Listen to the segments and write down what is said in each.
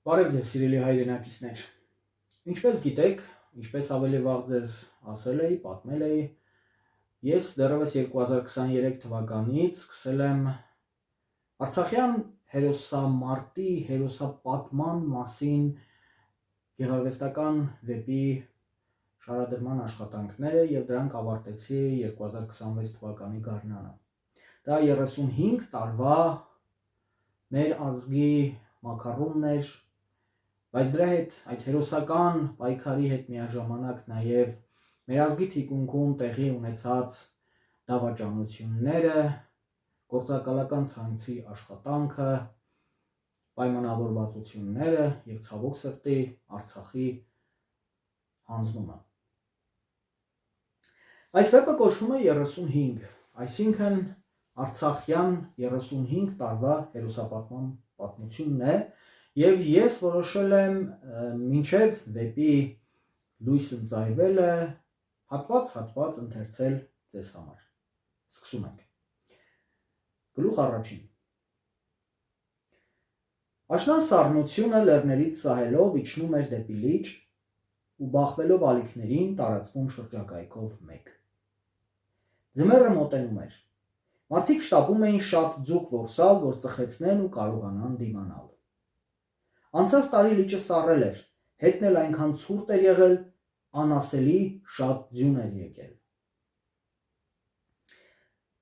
Բարև ձեզ սիրելի հայրենակիցներ, ինչպես գիտեք, ինչպես ավելի վաղ ձեզ ասել էի, պատմել էի, ես դեռևս 2023 թվականից սկսել եմ Արցախյան հերոսամարտի, հերոսապատման մասին գեղարվեստական վեպի շարադրման աշխատանքները և դրանք ավարտեցի 2026 թվականի գարնանը։ Դա 35 տարվա մեր ազգի մակարոնն էր, բայց դրա հետ այդ հերոսական պայքարի հետ միաժամանակ նաև մեր ազգի թիկունքում տեղի ունեցած դավաճանությունները, գործակալական ցանցի աշխատանքը, պայմանավորվածությունները և ցավոք սրտի Արցախի հանձնումը։ Այս վեպը կոչվում է 35, այսինքն Արցախյան 35 տարվա հերոսապատման պատմությունն է, և ես որոշել եմ մինչև վեպի լույս ընծայվելը հատված ընթերցել ձեզ համար։ Սկսում ենք։ Գլուխ առաջին։ Աշնան սառնությունը լեռներից սահելով իջնում էր դեպի լիճ ու բախվելով ալիքներին տարածվում շրջակայքով մեկ։ Ձմեռը մոտենում էր։ Մարդիկ շտապում էին շատ ձուկ որսալ, որ ծխեցնեն ու կարողանան դիմանալ։ Անցած տարի լիճը սառել էր, հետն էլ այնքան ցուրտ էր եղել, անասելի շատ ձյուն էր եկել։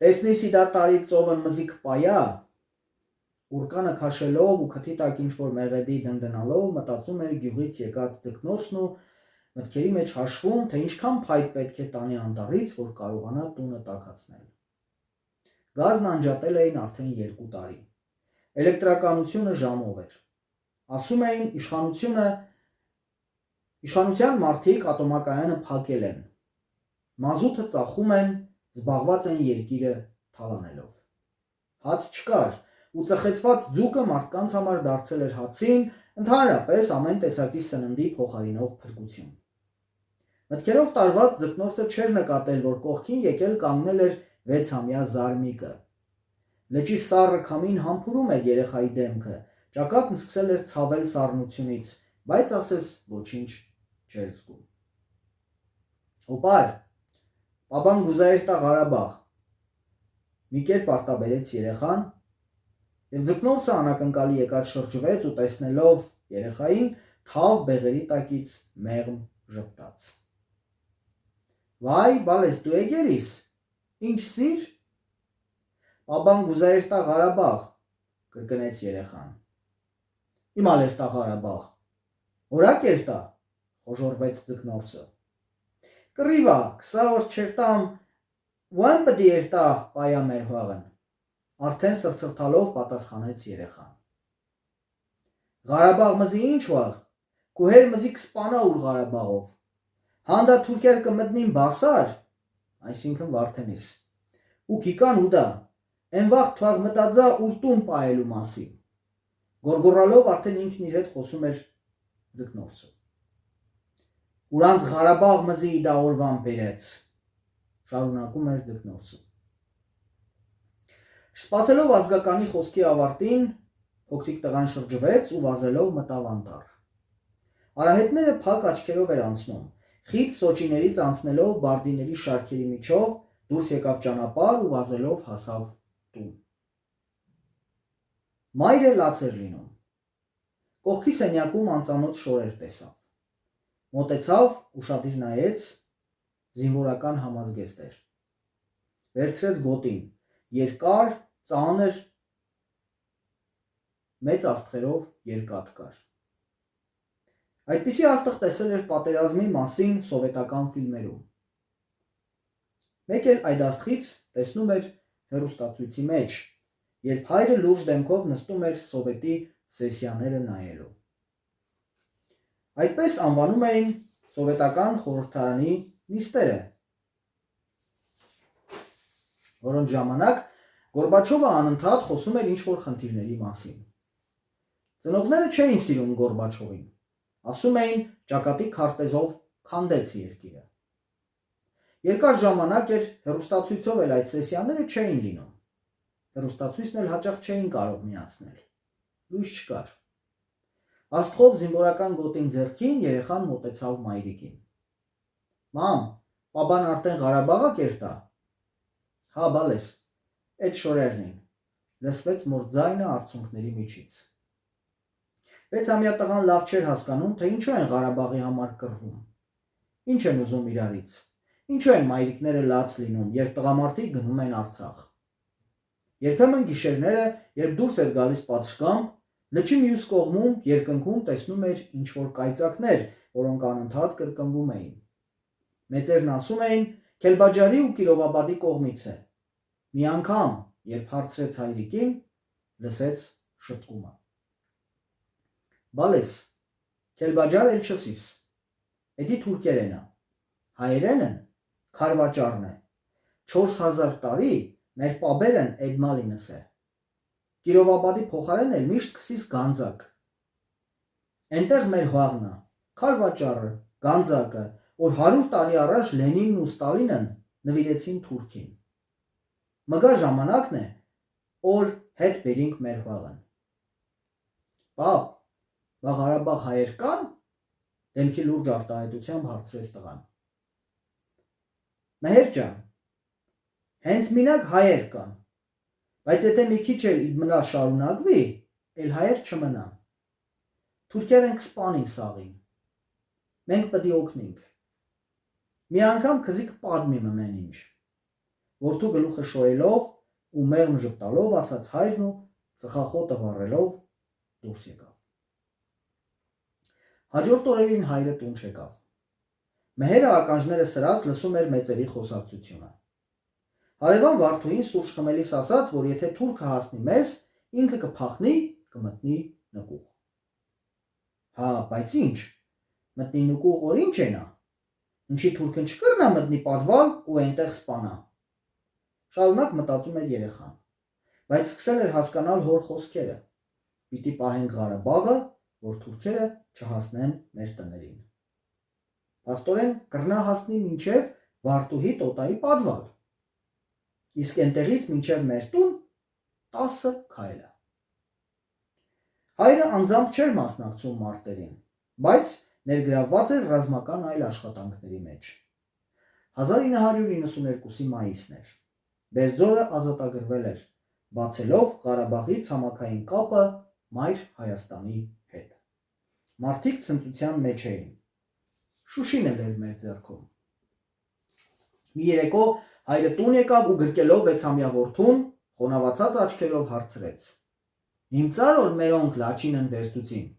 Տեսնիսի դա տարի ծովն մզիկ պայա, ուրկանը քաշելով ու քթի տակ ինչ-որ մեղեդի դնդնալով մտածում էր գյուղից եկած ձկնորսն ու մտքերի մեջ հաշվում, թե ինչքան փայտ պետք է տանի անտառից, որ կարողանա տունը տաքացնել։ Գազն անջատել էին արդեն 2 տարի։ Էլեկտրականությունը ժամով էր։ Ասում էին իշխանության մարդիկ ատոմակայանը փակել են։ Մազութը ծախում են, զբաղված են երկիրը թալանելով։ Հաց չկար, ու ծխեցված ձուկը մարդկանց համար դարձել էր հացին, ընդհանրապես ամեն տեսակի սննդի փոխարինող փրկություն։ Մտքերով տարված ձկնորսը չէր նկատել, որ կողքին եկել կանգնել էր 6-ամյա Զարմիկը։ Լճի սառը քամին համբուրում էր երեխայի դեմքը, ճակատն սկսել էր ցավել սառնությունից, բայց ասես ոչինչ չէր զգում։ Օպար, պապան գուզայր տա Ղարաբաղ, մի կերպ արտաբերեց երեխան, և ձկնորսը անակնկալի եկած շրջվեց ու տեսնելով երեխային, թավ բեղերի տակից մեղմ ժպտաց։ Վայ, բալես դու եգերիս, ինչ սիր։ Պապան գուզայր տա Ղարաբաղ, կրկնեց երեխան։ Իմալ էր տա Ղարաբաղ, որակ էր տա, խոժոռվեց ձկնորսը։ Կռիվա, 20 օր չերտամ, ուան պդի էր տա պայա մեր հողն, արդեն սրցրթալով պատասխանեց երեխան։ Ղարաբաղ մզի ինչ վաղ, կուհեր մզի կսպանա ուր Ղարաբաղով, հանդա թուրքեր կմտնին բասար, այսինքն Վարդենիս, ու կիկան ու դա, են վաղ թող մտածա ուր տուն պայելու մասին։ Գորգորալով արդեն ինքն իր հետ խոսում էր ձկնորսը։ Ուրանց Ղարաբաղ մզի դա օրվան բերեց, շարունակում էր ձկնորսը։ Սպասելով ազգականի խոսքի ավարտին, փոքրիկ տղան շրջվեց ու վազելով մտավ անտառ։ Արահետները փակ աչքերով էր անցնում, խիտ սոճիներից անցնելով բարդիների շարքերի միջով դուրս եկավ ճանապարհ ու վազելով հասավ տուն։ Մայրը լաց էր լինում։ Կողքի սենյակում անծանոթ շորեր տեսավ։ Մոտեցավ, ուշադիր նայեց, զինվորական համազգեստ էր։ Վերցրեց գոտին, երկար, ծանր, մեծ աստղերով երկաթ կար։ Այդպիսի աստղ տեսել էր պատերազմի մասին սովետական ֆիլմերում։ Մեկ էլ այդ աստղից տեսնում էր հեռուստացույցի մեջ, երբ հայրը լուրջ դեմքով նստում էր սովետի սեսիաները նայելու։ Այդպես անվանում էին սովետական խորհրդարանի նիստերը, որոնց ժամանակ Գորբաչովը անընդհատ խոսում էր ինչ-որ խնդիրների մասին։ Ծնողները չէին սիրում Գորբաչովին, ասում էին ճակատի քարտեզով քանդեց երկիրը։ Երկար ժամանակ էր հեռուստացույցով էլ այդ սեսիաները չէին լինում։ Հեռուստացույցն էլ հաճախ չէին կարող միացնել։ Լույս չկար։ Աստղով զինվորական գոտին ձեռքին երեխան մոտեցավ մայրիկին։ Մամ, պապան արդեն Ղարաբաղը կերտա։ Հա, բալես, այդ շորերնին, լսվեց մոր ձայնը արցունքների միջից։ 6-ամյա տղան լավ չէր հասկանում, թե ինչու են Ղարաբաղի համար կռվում։ Ինչ են ուզում իրարից։ Ինչու են մայրիկները լաց լինում, երբ տղամարդիկ գնում են Արցախ։ Երբեմն գիշերները, երբ դուրս էր գալիս պատշգամբ, լճի մյուս կողմում երկնքում տեսնում էր ինչ-որ կայծակներ, որոնք անընդհատ կրկնվում էին։ Մեծերն ասում էին, Քելբաջարի ու Կիրովաբադի կողմից է։ Մի անգամ, երբ հարցրեց հայրիկին, լսեց շտկումը։ Բալես, Քելբաջար էլ չսիս։ Էդի թուրքերենը, հայերենն քարվաճարն է, 4000 տարի մեր պաբերն էդմալինս է, Կիրովաբադի փոխարեն էլ միշտ կսիս գանձակ, ենտեղ մեր հողնը, քարվաճարը, գանձակը, որ 100 տարի առաջ Լենինն ու Ստալինն նվիրեցին թուրքին, մգա ժամանակն է, որ հետ բերինք մեր հողն։ Պապ, բա Ղարաբաղ հայեր կան, դեմքի լուրջ արտահայտությամբ հարցրեց տղան։ Մեհեր ջան, հենց մինակ հայեր կան, բայց եթե մի քիչ էլ իդմնա շարունակվի, էլ հայեր չմնան։ Թուրքերն կսպանին սաղին, մենք պետք է օգնենք։ Մի անգամ քզիկ պատմիմ ամեն ինչ, որդու գլուխը շոյելով ու մեղմ ժպտալով ասաց հայրն ու ծխախոտը վառելով դուրս եկավ։ Հաջորդ օրերին հայրը տուն չեկավ։ Մեհերը ականջները սրած լսում էր մեծերի խոսակցությունը։ Հարևան Վարդուհին սուրճ խմելիս ասաց, որ եթե թուրքը հասնի մեզ, ինքը կփախնի, կմտնի նկուղ։ Հա, բայց ինչ, մտնի նկուղ որ ինչ է նա։ Ինչի թուրքն չկրնա մտնի պատվալ ու այնտեղ սպանա։ Շարունակ մտածում էր երեխան, բայց սկսել էր հասկանալ հոր խոսքերը։ Պիտի պահենք Ղարաբաղը, որ թուրքերը չհասնեն մեր տներին։ Փաստորեն կրնա հասնի մինչև Վարդուհի տոտայի պատվալ։ Իսկ այնտեղից մինչև մեր տուն 10 քայլ է։ Հայրը անձամբ չէր մասնակցում մարտերին, բայց ներգրավված էր ռազմական այլ աշխատանքների մեջ։ 1992-ի մայիսն էր։ Բերձորը ազատագրվել էր, բացելով Ղարաբաղի ցամաքային կապը մայր Հայաստանի հետ։ Մարդիկ ցնծության մեջ էին։ Շուշին էր մեր ձեռքում։ Մի երեկո հայրը տուն եկավ ու գրկելով 6-ամյա որդուն, խոնավացած աչքերով հարցրեց. Իմ ծար որ մերոնք լաչինն վերցուցին։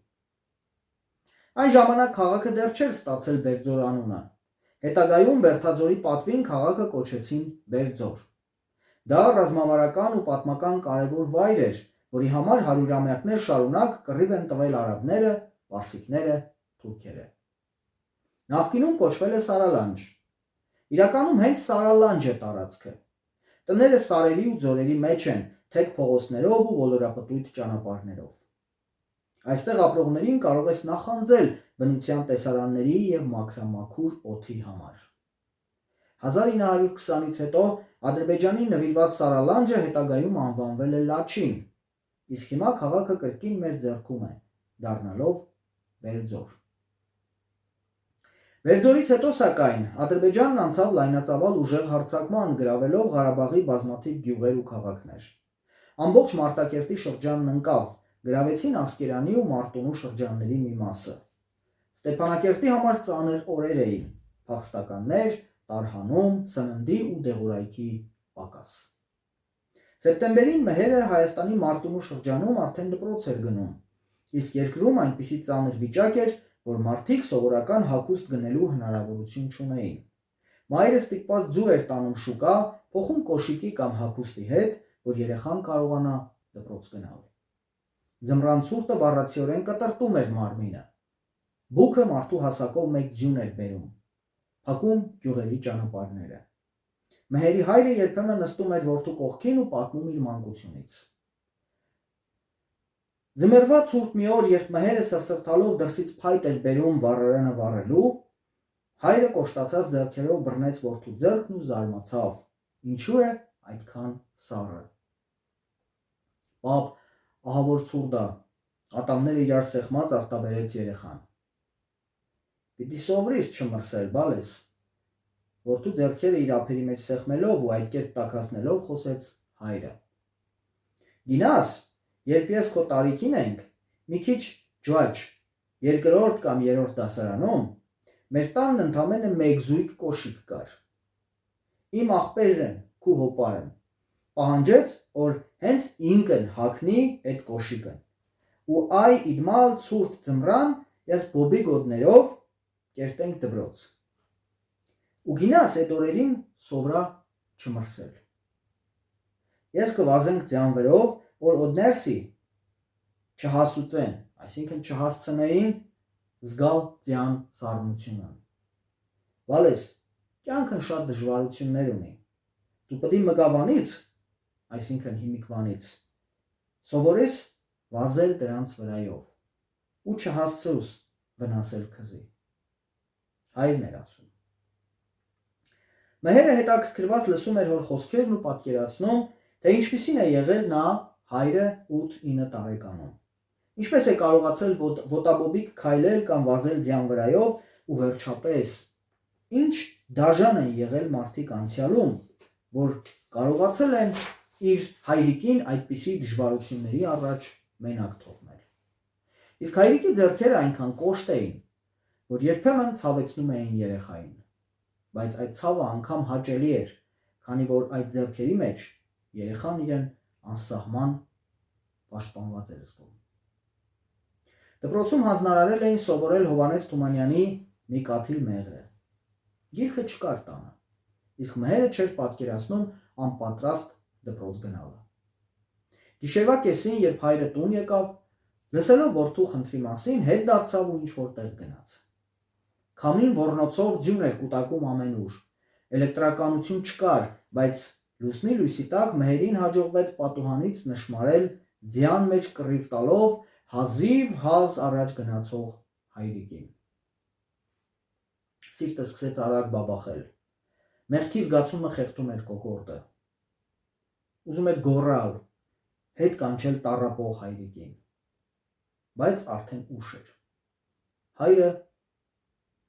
Այն ժամանակ քաղաքը դեռ չէր ստացել Բերձոր անունը։ Հետագայում Բերթաձորի պատվին քաղաքը կոչեցին Բերձոր։ Դա ռազմավարական ու պատմական կարևոր վայր էր, որի համար հարյուրամյակներ շարունակ կռիվ են տվել արաբները, պարսիկները, թուրքերը։ Նախկինում կոչվել է Սարալանջ։ Իրականում հենց Սարալանջ է տարածքը։ Տները սարերի ու ձորերի մեջ են, թեք փողոցներով ու ոլորապտույտ ճանապարհներով։ Այստեղ ապրողներին կարող ես նախանձել բնության տեսարանների և մաքրամաքուր օդի համար։ 1920-ից հետո Ադրբեջանի նվիրված Սարալանջը հետագայում անվանվել է Լաչին, իսկ հիմա քաղաքը կրկին մեր ձեռքում է, դառնալով Բերձոր։ Բերձորից հետո սակայն Ադրբեջանն անցավ լայնածավալ ուժեղ հարձակման, գրավելով Ղարաբաղի բազմաթիվ գյուղեր ու քաղաքներ։ Ամբողջ Մարտակերտի շրջանն ընկավ, գրավեցին Ասկերանի ու Մարտունու շրջանների մի մասը։ Ստեփանակերտի համար ծանր օրեր էին, փախստականներ, տարհանում, սննդի ու դեղորայքի պակաս։ Սեպտեմբերին Մեհերը Հայաստանի Մարտունու շրջանում արդեն դպրոց էր գնում, իսկ երկրում այնպիսի ծանր վիճակ էր, որ մարդիկ սովորական հագուստ գնելու հնարավորություն չունեին։ Մայրը ստիպված ձու էր տանում շուկա, փոխում կոշիկի կամ հագուստի հետ, որ երեխան կարողանա դպրոց գնալ։ Ձմռան ցուրտը բառացիորեն կտրտում էր մարմինը։ Բուքը մարդու հասակով մեկ ձյուն էր բերում, փակում գյուղերի ճանապարհները։ Մեհերի հայրը երբեմն նստում էր որդու կողքին ու պատմում իր մանկությունից։ Ձմեռվա ցուրտ մի օր, երբ Մեհերը սրսրթալով դրսից փայտ էր բերում վառարանը վառելու, հայրը կոշտացած ձեռքերով բռնեց որդու ձեռքն ու զարմացավ. Ինչու է այդքան սառը։ Պապ, ահա որ ցուրտ է, Ատամները իրար սեղմած արտաբերեց երեխան։ Պիտի սովորիս չմրսել, բալես։ Որդու ձեռքերը իր ափերի մեջ սեղմելով ու այդ կերպ տաքացնելով խոսեց հայրը։ Գինաս, երբ ես քո տարիքին ենք, մի քիչ ջուաջ, երկրորդ կամ երրորդ դասարանում, մեր տանն ընդամենը մեկ զույգ կոշիկ կար։ Իմ աղբերն քու հոպարն պահանջեց, որ հենց ինքն հագնի այդ կոշիկը։ Ու այ իդմալ ցուրտ ձմռան ես բոբի գոտներով կերտենք դբրոց։ Ու գինաս այդ օրերին սովրա չմրսել։ Ես կվազենք ձյանվերով, որ օդներսի չհասուցեն, այսինքն չհասցնեին զգալ ձյան սառնությունը։ Վալես, կյանքն շատ դժվարություններ ունի։ Դու պետք է մգավանից, այսինքն հիմիկվանից, սովորես վազել դրանց վրայով ու չհասցրուս վնասել քզի։ Հայրն էր ասում։ Մհերը հետաքրքրված լսում էր հոր խոսքերն ու պատկերացնում, թե ինչպիսին է եղել նա հայրը 8-9 տարեկանում։ Ինչպես է կարողացել ոտաբոբիկ քայլել կամ վազել ձյան վրայով ու վերջապես ինչ դաժան են եղել մարդիկ անցյալում, որ կարողացել են իր հայրիկին այդպիսի դժվարությունների առաջ մենակ թողնել։ Իսկ հայրիկի ձեռքերը այնքան կոշտ էին, որ երբեմն ցավեցնում էին երեխային, բայց այդ ցավը անգամ հաճելի էր, քանի որ այդ ձեռքերի մեջ երեխան իրեն անսահման պաշտպանված էր զգում։ Դպրոցում հանձնարարել էին սովորել Հովհաննես Թումանյանի մի կաթիլ մեղրը։ Գիրքը չկար տանը, իսկ մհերը չէր պատկերացնում անպատրաստ դպրոց գնալը։ Գիշերվա կեսին, երբ հայրը տուն եկավ, լսելով որդու խնդրի մասին, հետ դարձավ ու ինչ-որ տեղ գնաց։ Քամին ոռնոցով ձյուն էր կուտակում ամենուր։ Էլեկտրականություն չկար, բայց լուսնի լույսի տակ մհերին հաջողվեց պատուհանից նշմարել ձյան մեջ կռիվ տալով հազիվ հազ առաջ գնացող հայրիկին։ Սիրտը սկսեց արագ բաբախել։ Մեղքի զգացումը խեղդում էր կոկորդը։ Ուզում էր գոռալ, հետ կանչել տառապող հայրիկին, բայց արդեն ուշ էր։ Հայրը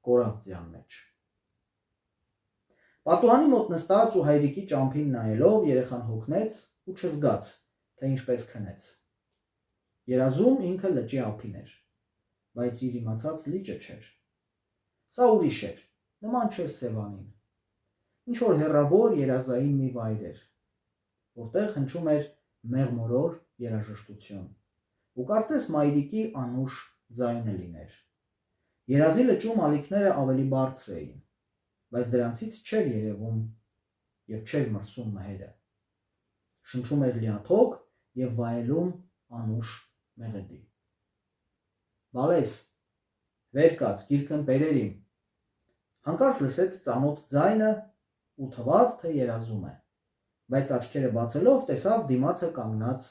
կորավ ձյան մեջ։ Պատուհանի մոտ նստած ու հայրիկի ճամփին նայելով երեխան հոգնեց ու չզգաց, թե ինչպես քնեց։ Երազում ինքը լճի ափին էր, բայց իր իմացած լիճը չէր։ Սա ուրիշ էր, նման չէր Սևանին։ Ինչ որ հեռավոր երազային մի վայր էր, որտեղ հնչում էր մեղմորոր երաժշտություն, ու կարծես մայրիկի անուշ ձայնը լիներ։ Երազի լճում ալիքները ավելի բարձր էին, բայց դրանցից չէր երևում և չէր մրսում մհերը։ Շնչում էր լիաթոք և վայելում անուշ մեղեդի։ Բալես, վեր կաց, գիրքն բերեր իմ։ Հանկարծ լսեց ծանոթ ձայնը ու թվաց, թե երազում է, բայց աչքերը բացելով տեսավ դիմացը կանգնած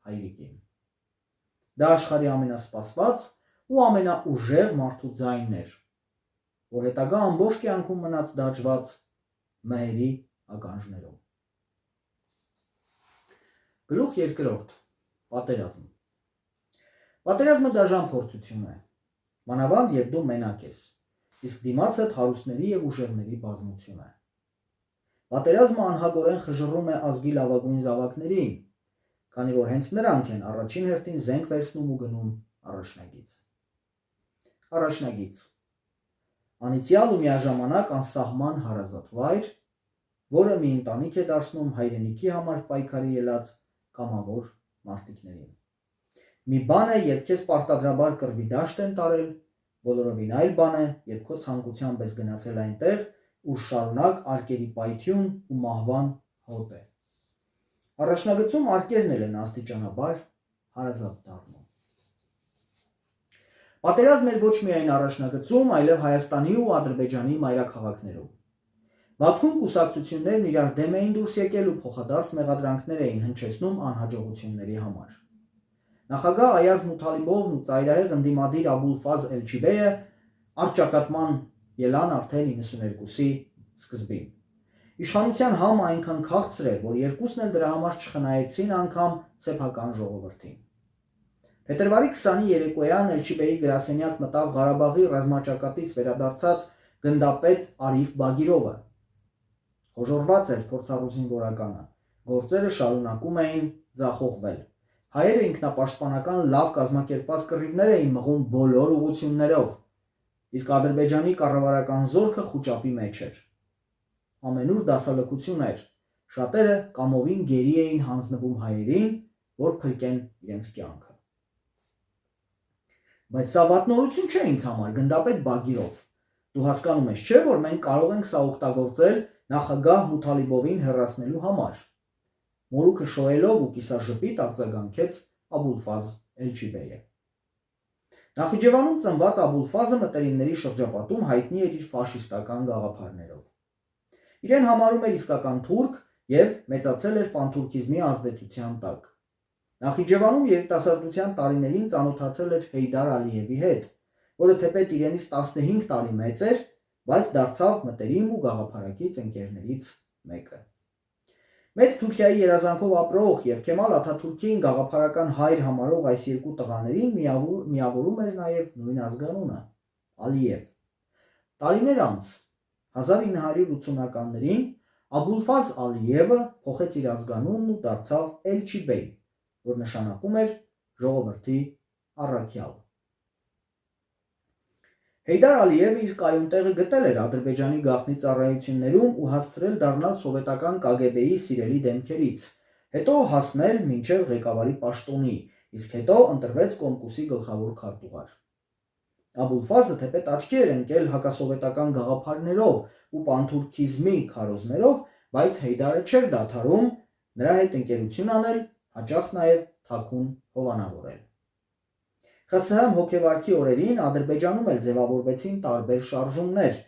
հայրիկին։ Դա աշխարհի ամենասպասված ու ամենաուժեղ մարդու ձայնն էր, որ հետագա ամբողջ կյանքում մնաց դաջված մհերի ականջներում։ Գլուխ երկրորդ. Պատերազմ։ Պատերազմը դաժան փորձություն է, մանավանդ երբ դու մենակ ես, իսկ դիմացդ հարուստների և ուժեղների բազմություն է։ Պատերազմը անհագորեն խժռում է ազգի լավագույն զավակներին, քանի որ հենց նրանք են առաջին հերթին զենք վերցնում ու գնում առաջնագիծ։ Առաջնագիծ. անիծյալ ու միաժամանակ անսահման հարազատ վայր, որը մի ընտանիք է դարձնում հայրենիքի համար պայքարի ելած կամավոր մարտիկներին։ Մի բան է, երբ քեզ պարտադրաբար կռվի դաշտ են տարել, բոլորովին այլ բան է, երբ քո ցանկությամբ ես գնացել այնտեղ, ուր շարունակ արկերի պայթյուն ու մահվան հոտ է։ Առաջնագծում արկերն էլ են աստիճանաբար հարազատ դառնում։ Պատերազմ էր ոչ միայն առաջնագծում, այլև Հայաստանի ու Ադրբեջանի մայրաքաղաքներում։ Բաքվում կուսակցություններն իրար դեմ էին դուրս եկել ու փոխադարձ մեղադրանքներ էին հնչեցնում անհաջողությունների համար։ Նախագահ Այազ Մութալիբովն ու ծայրահեղ ընդդիմադիր Աբուլֆազ Էլչիբեյը առճակատման ելան արդեն 92-ի սկզբին։ Իշխանության համը այնքան քաղցր էր, որ երկուսն էլ դրա համար չխնայեցին անգամ սեփական ժողովրդին։ Փետրվարի 20-ի երեկոյան Էլչիբեի գրասենյակ մտավ Ղարաբաղի ռազմաճակատից վերադարձած գնդապետ Արիֆ Բագիրովը։ Խոժոռված էր փորձառու զինվորականը, գործերը շարունակում էին ձախողվել։ Հայերը ինքնապաշտպանական լավ կազմակերպված կռիվներ էին մղում բոլոր ուղղություններով, իսկ Ադրբեջանի կառավարական զորքը խուճապի մեջ էր։ Ամենուր դասալքություն էր, շատերը կամովին գերի էին հանձնվում հայերին, որ փրկեն իրենց կյանքը։ Բայց սա վատնորություն չէ ինձ համար, գնդապետ Բագիրով։ Դու հասկանում ես, չէ՞, որ մենք կարող ենք սա օգտագործել նախագահ Մութալիբովին հեռացնելու համար։ Մորուքը շոյելով ու կիսաժպիտ արձագանքեց Աբուլֆազ Էլչիբեյը։ Նախիջևանում ծնված Աբուլֆազը մտերիմների շրջապատում հայտնի էր իր ֆաշիստական գաղափարներով։ Իրեն համարում էր իսկական թուրք եւ մեծացել էր պանթուրքիզմի ազդեցության տակ։ Նախիջևանում երիտասարդության տարիներին ծանոթացել էր Հեյդար Ալիևի հետ, որը թեպետ իրենից 15 տարի մեծ էր, բայց դարձավ մտերիմ ու գաղափարակից ընկերներից մեկը։ Մեծ Թուրքիայի երազանքով ապրող եւ Քեմալ Աթաթուրքին գաղափարական հայր համարող այս երկու տղաներին միավորում էր նաեւ նույն ազգանունը՝ Ալիև։ Տարիներ անց 1980-ականներին Աբուլֆազ Ալիևը փոխեց իր ազգանունն ու դարձավ Էլչիբեյ, որ նշանակում էր ժողովրդի առաքյալ։ Հեյդար Ալիևը իր կայուն տեղը գտել էր Ադրբեջանի գաղտնի ծառայություններում ու հասցրել դառնալ սովետական KGB-ի սիրելի դեմքերից, հետո հասնել մինչև ղեկավարի պաշտոնի, իսկ հետո ընտրվեց Կոմկուսի գլխավոր քարտուղար։ Աբուլֆազը թեպետ աչքի էր ընկել հակասովետական գաղափարներով ու պանթուրքիզմի քարոզներով, բայց Հեյդարը չէր դադարում նրա հետ ընկերություն անել, հաճախ նաև թաքուն հովանավորել։ ԽՍՀՄ հոգեվարքի օրերին Ադրբեջանում էլ ձևավորվեցին տարբեր շարժումներ,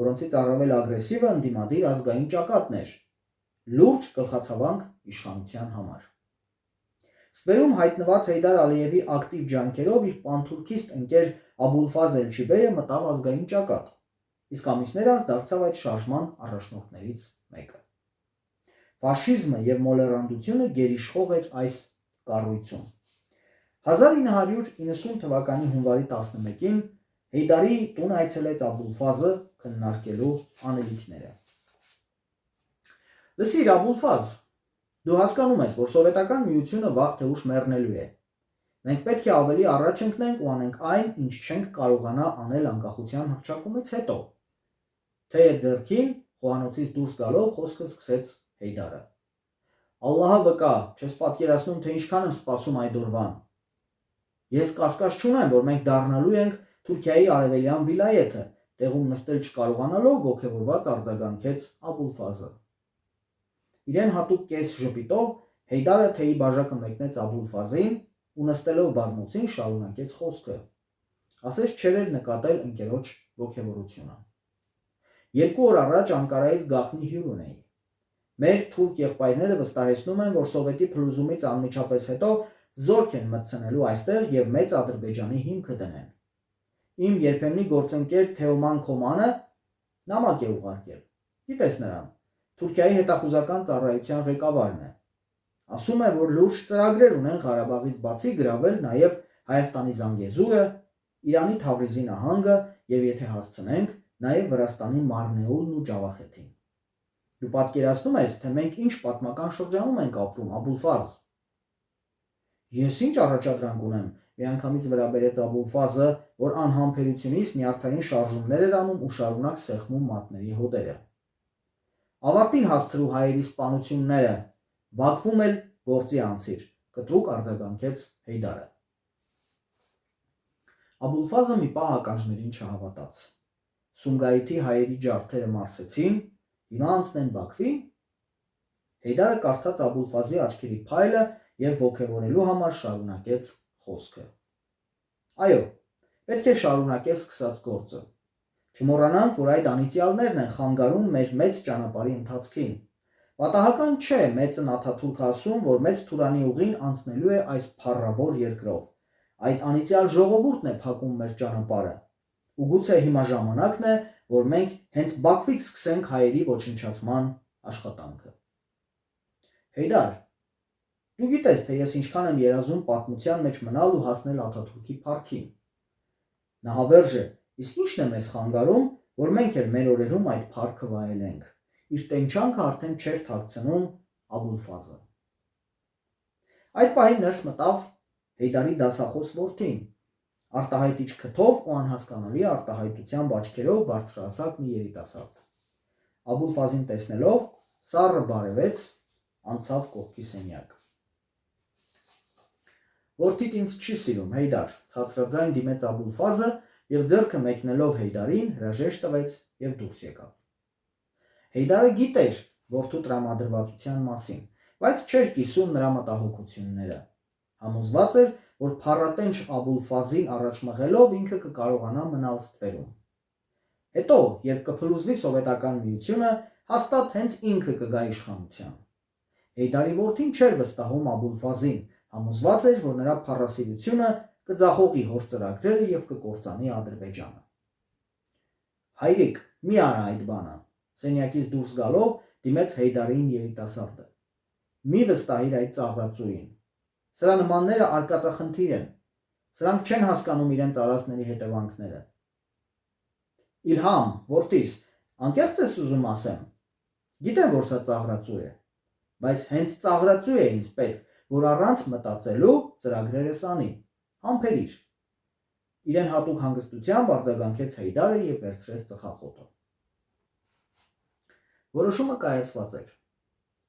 որոնցից առավել ագրեսիվը ընդդիմադիր ազգային ճակատն էր, լուրջ գլխացավանք իշխանության համար։ Ստվերում հայտնված Հեյդար Ալիևի ակտիվ ջանքերով իր պանթուրքիստ ընկեր Աբուլֆազ Էլչիբեյը մտավ ազգային ճակատ, իսկ ամիսներ անց դարձավ այդ շարժման առաջնորդներից մեկը։ Ֆաշիզմը եւ մոլեռանդությունը գերիշխող էր այս կառույցում։ 1990 թվականի հունվարի 11-ին Հեյդարի տուն այցելեց Աբուլֆազը քննարկելու անելիքները։ Լսիր, Աբուլֆազ, դու հասկանում ես, որ սովետական միությունը վաղ թե ուշ մեռնելու է։ Մենք պետք է ավելի առաջ ընկնենք ու անենք այն, ինչ չենք կարողանա անել անկախության հռչակումից հետո։ Թեյը ձեռքին, խոհանոցից դուրս գալով խոսքը սկսեց Հեյդարը։ Ալլահը վկա, չես պատկերացնում, թե ինչքան եմ սպասում այդ օրվան։ Ես կասկած չունեմ, որ մենք դառնալու ենք Թուրքիայի արևելյան վիլայեթը, տեղում նստել չկարողանալով ոգևորված արձագանքեց Աբուլֆազը։ Իրեն հատուկ կես ժպիտով Հեյդարը թեյի բաժակը մեկնեց Աբուլֆազին ու նստելով բազմոցին շարունակեց խոսքը։ Ասես չէր էլ նկատել ընկերոջ ոգևորությունը։ 2 օր առաջ Անկարայից գաղտնի հյուր ունեի։ Մեր թուրք եղբայրները վստահեցնում են, որ Սովետի փլուզումից անմիջապես հետո զորք են մտցնելու այստեղ եւ մեծ Ադրբեջանի հիմքը դնեն։ Իմ երբեմնի գործընկեր Թեոման Քոմանը նամակ է ուղարկել։ Գիտես նրան, Թուրքիայի հետախուզական ծառայության ղեկավարն է։ Ասում է, որ լուրջ ծրագրեր ունեն Ղարաբաղից բացի գրավել նաեւ Հայաստանի Զանգեզուրը, Իրանի Թավրիզի նահանգը եւ եթե հասցնենք, նաեւ Վրաստանի Մարնեուլն ու Ջավախեթին։ Դու պատկերացնում ես, թե մենք ինչ պատմական շրջանում ենք ապրում, Աբուլֆազ։ Ես ինչ առաջադրանք ունեմ, միանգամից վրա բերեց Աբուլֆազը, որ անհամբերությունից նյարդային շարժումներ էր անում ու շարունակ սեղմում մատների հոդերը։ Ավարտին հասցրու հայերի սպանությունները, Բաքվում էլ գործի անցիր, կտրուկ արձագանքեց Հեյդարը։ Աբուլֆազը մի պահ ականջներին չհավատաց։ Սումգայիթի հայերի ջարդերը մարսեցին, հիմա անցնեն Բաքվի։ Հեյդարը կարդաց Աբուլֆազի աչքերի փայլը եւ ոգևորելու համար շարունակեց խոսքը։ Այո, պետք է շարունակես սկսած գործը։ Չմոռանանք, որ այդ անիծյալներն են խանգարում մեր մեծ ճանապարհի ընթացքին։ Պատահական չէ մեծն Աթաթուրքը ասում, որ մեծ Թուրանի ուղին անցնելու է այս փառավոր երկրով։ Այդ անիծյալ ժողովուրդն է փակում մեր ճանապարհը։ Ու գուցե հիմա ժամանակն է, որ մենք հենց Բաքվից սկսենք հայերի ոչնչացման աշխատանքը։ Հեյդար, Դու գիտես, թե ես ինչքան եմ երազում պատմության մեջ մնալ ու հասնել Աթաթուրքի փառքին։ Նա հավերժ է, իսկ ի՞նչն է մեզ խանգարում, որ մենք էլ մեր օրերում այդ փառքը վայելենք։ Իր տենչանքը արդեն չէր թաքցնում Աբուլֆազը։ Այդ պահին ներս մտավ Հեյդարի դասախոս որդին, արտահայտիչ քթով ու անհասկանալի արտահայտությամբ աչքերով բարձրահասակ մի երիտասարդ։ Աբուլֆազին տեսնելով սառը բարևեց, անցավ կողքի սենյակ։ Որդիդ ինձ չի սիրում, Հեյդար, ցածրաձայն դիմեց Աբուլֆազը եւ ձեռքը մեկնելով Հեյդարին հրաժեշտ տվեց եւ դուրս եկավ։ Հեյդարը գիտեր որդու տրամադրվածության մասին, բայց չէր կիսում նրա մտահոգությունները։ Համոզված էր, որ փառատենչ Աբուլֆազին առաջ մղելով ինքը կկարողանա մնալ ստվերում։ Հետո, երբ կփլուզվի սովետական միությունը, հաստատ հենց ինքը կգա իշխանության։ Հեյդարի որդին չէր վստահում Աբուլֆազին, համոզված էր, որ նրա փառասիրությունը կձախողի հոր ծրագրերը եւ կկործանի Ադրբեջանը։ Հայրիկ, մի արա այդ բանը, սենյակից դուրս գալով դիմեց Հեյդարին երիտասարդը։ Մի վստահիր այդ ծաղրածուին։ Սրա նմանները արկածախնդիր են։ Սրանք չեն հասկանում իրենց արածների հետևանքները։ Իլհամ, որդիս, անկեղծ ես ուզում ասեմ։ Գիտեմ, որ սա ծաղրածու է, բայց հենց ծաղրածու է ինձ պետք, որ առանց մտածելու ծրագրերս անի։ Համբերիր։ Իրեն հատուկ հանգստությամբ արձագանքեց Հեյդարը եւ վերցրեց ծխախոտը։ Որոշումը կայացված էր։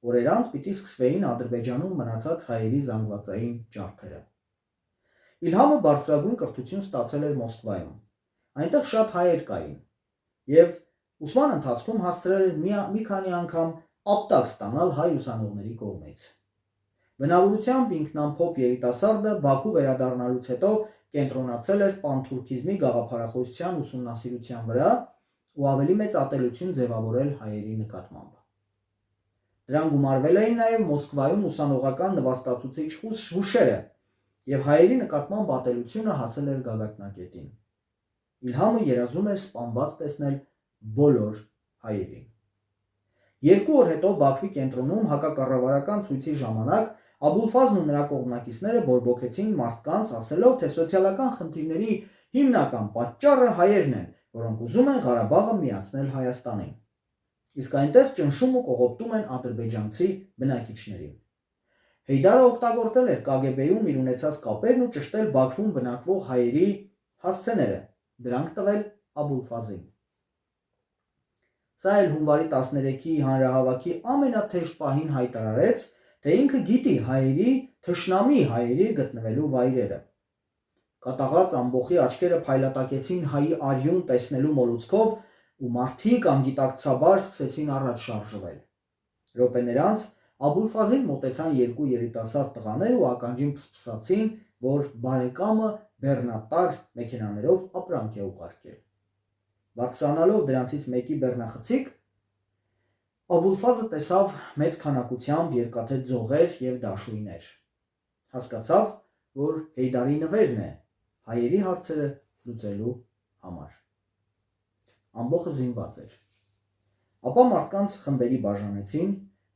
Օրեր անց պիտի սկսվեին Ադրբեջանում մնացած հայերի զանգվածային ջարդերը։ Իլհամը բարձրագույն կրթություն ստացել էր Մոսկվայում։ Այնտեղ շատ հայեր կային եւ ուսման ընթացքում հասցրել էր մի քանի անգամ ապտակ ստանալ հայ ուսանողների կողմից։ Բնավորությամբ ինքնամփոփ երիտասարդը Բաքու վերադառնալուց հետո կենտրոնացել էր պանթուրքիզմի գաղափարախոսության ուսումնասիրության վրա ու ավելի մեծ ատելություն ձևավորել հայերի նկատմամբ։ Դրան գումարվել էին նաև Մոսկվայում ուսանողական նվաստացուցիչ հուշերը եւ հայերի նկատմամբ ատելությունը հասել էր գագաթնակետին։ Իլհամը երազում էր սպանված տեսնել բոլոր հայերին։ 2 օր հետո Բաքվի կենտրոնում հակակառավարական ցույցի ժամանակ Աբուլֆազն ու նրա կողմնակիցները բորբոքեցին մարդկանց, ասելով, թե սոցիալական խնդիրների հիմնական պատճառը հայերն են, որոնք ուզում են Ղարաբաղը միացնել Հայաստանին։ Իսկ այնտեղ ճնշում ու կողոպտում են ադրբեջանցի բնակիչներին։ Հեյդարը օգտագործել էր KGB-ում իր ունեցած կապերն ու ճշտել Բաքվում բնակվող հայերի հասցեները, դրանք տվել Աբուլֆազին։ Սա էլ հունվարի 13-ի հանրահավաքի ամենաթեժ պահին հայտարարեց, թե ինքը գիտի հայերի, թշնամի հայերի գտնվելու վայրերը։ Կատաղած ամբոխի աչքերը փայլատակեցին հայի արյուն տեսնելու մոլուցքով ու մարդիկ անգիտակցաբար սկսեցին առաջ շարժվել։ Րոպեներ անց Աբուլֆազին մոտեցան 2 երիտասարդ տղաներ ու ականջին փսփսացին, որ բարեկամը բեռնատար մեքենաներով ապրանք է ուղարկել։ Բարձրանալով դրանցից մեկի բեռնախցիկ, Աբուլֆազը տեսավ մեծ քանակությամբ երկաթե ձողեր եւ դաշույներ։ Հասկացավ, որ Հեյդարի նվերն է հայերի հարցերը լուծելու համար։ Ամբոխը զինված էր։ Ապա մարդկանց խմբերի բաժանեցին,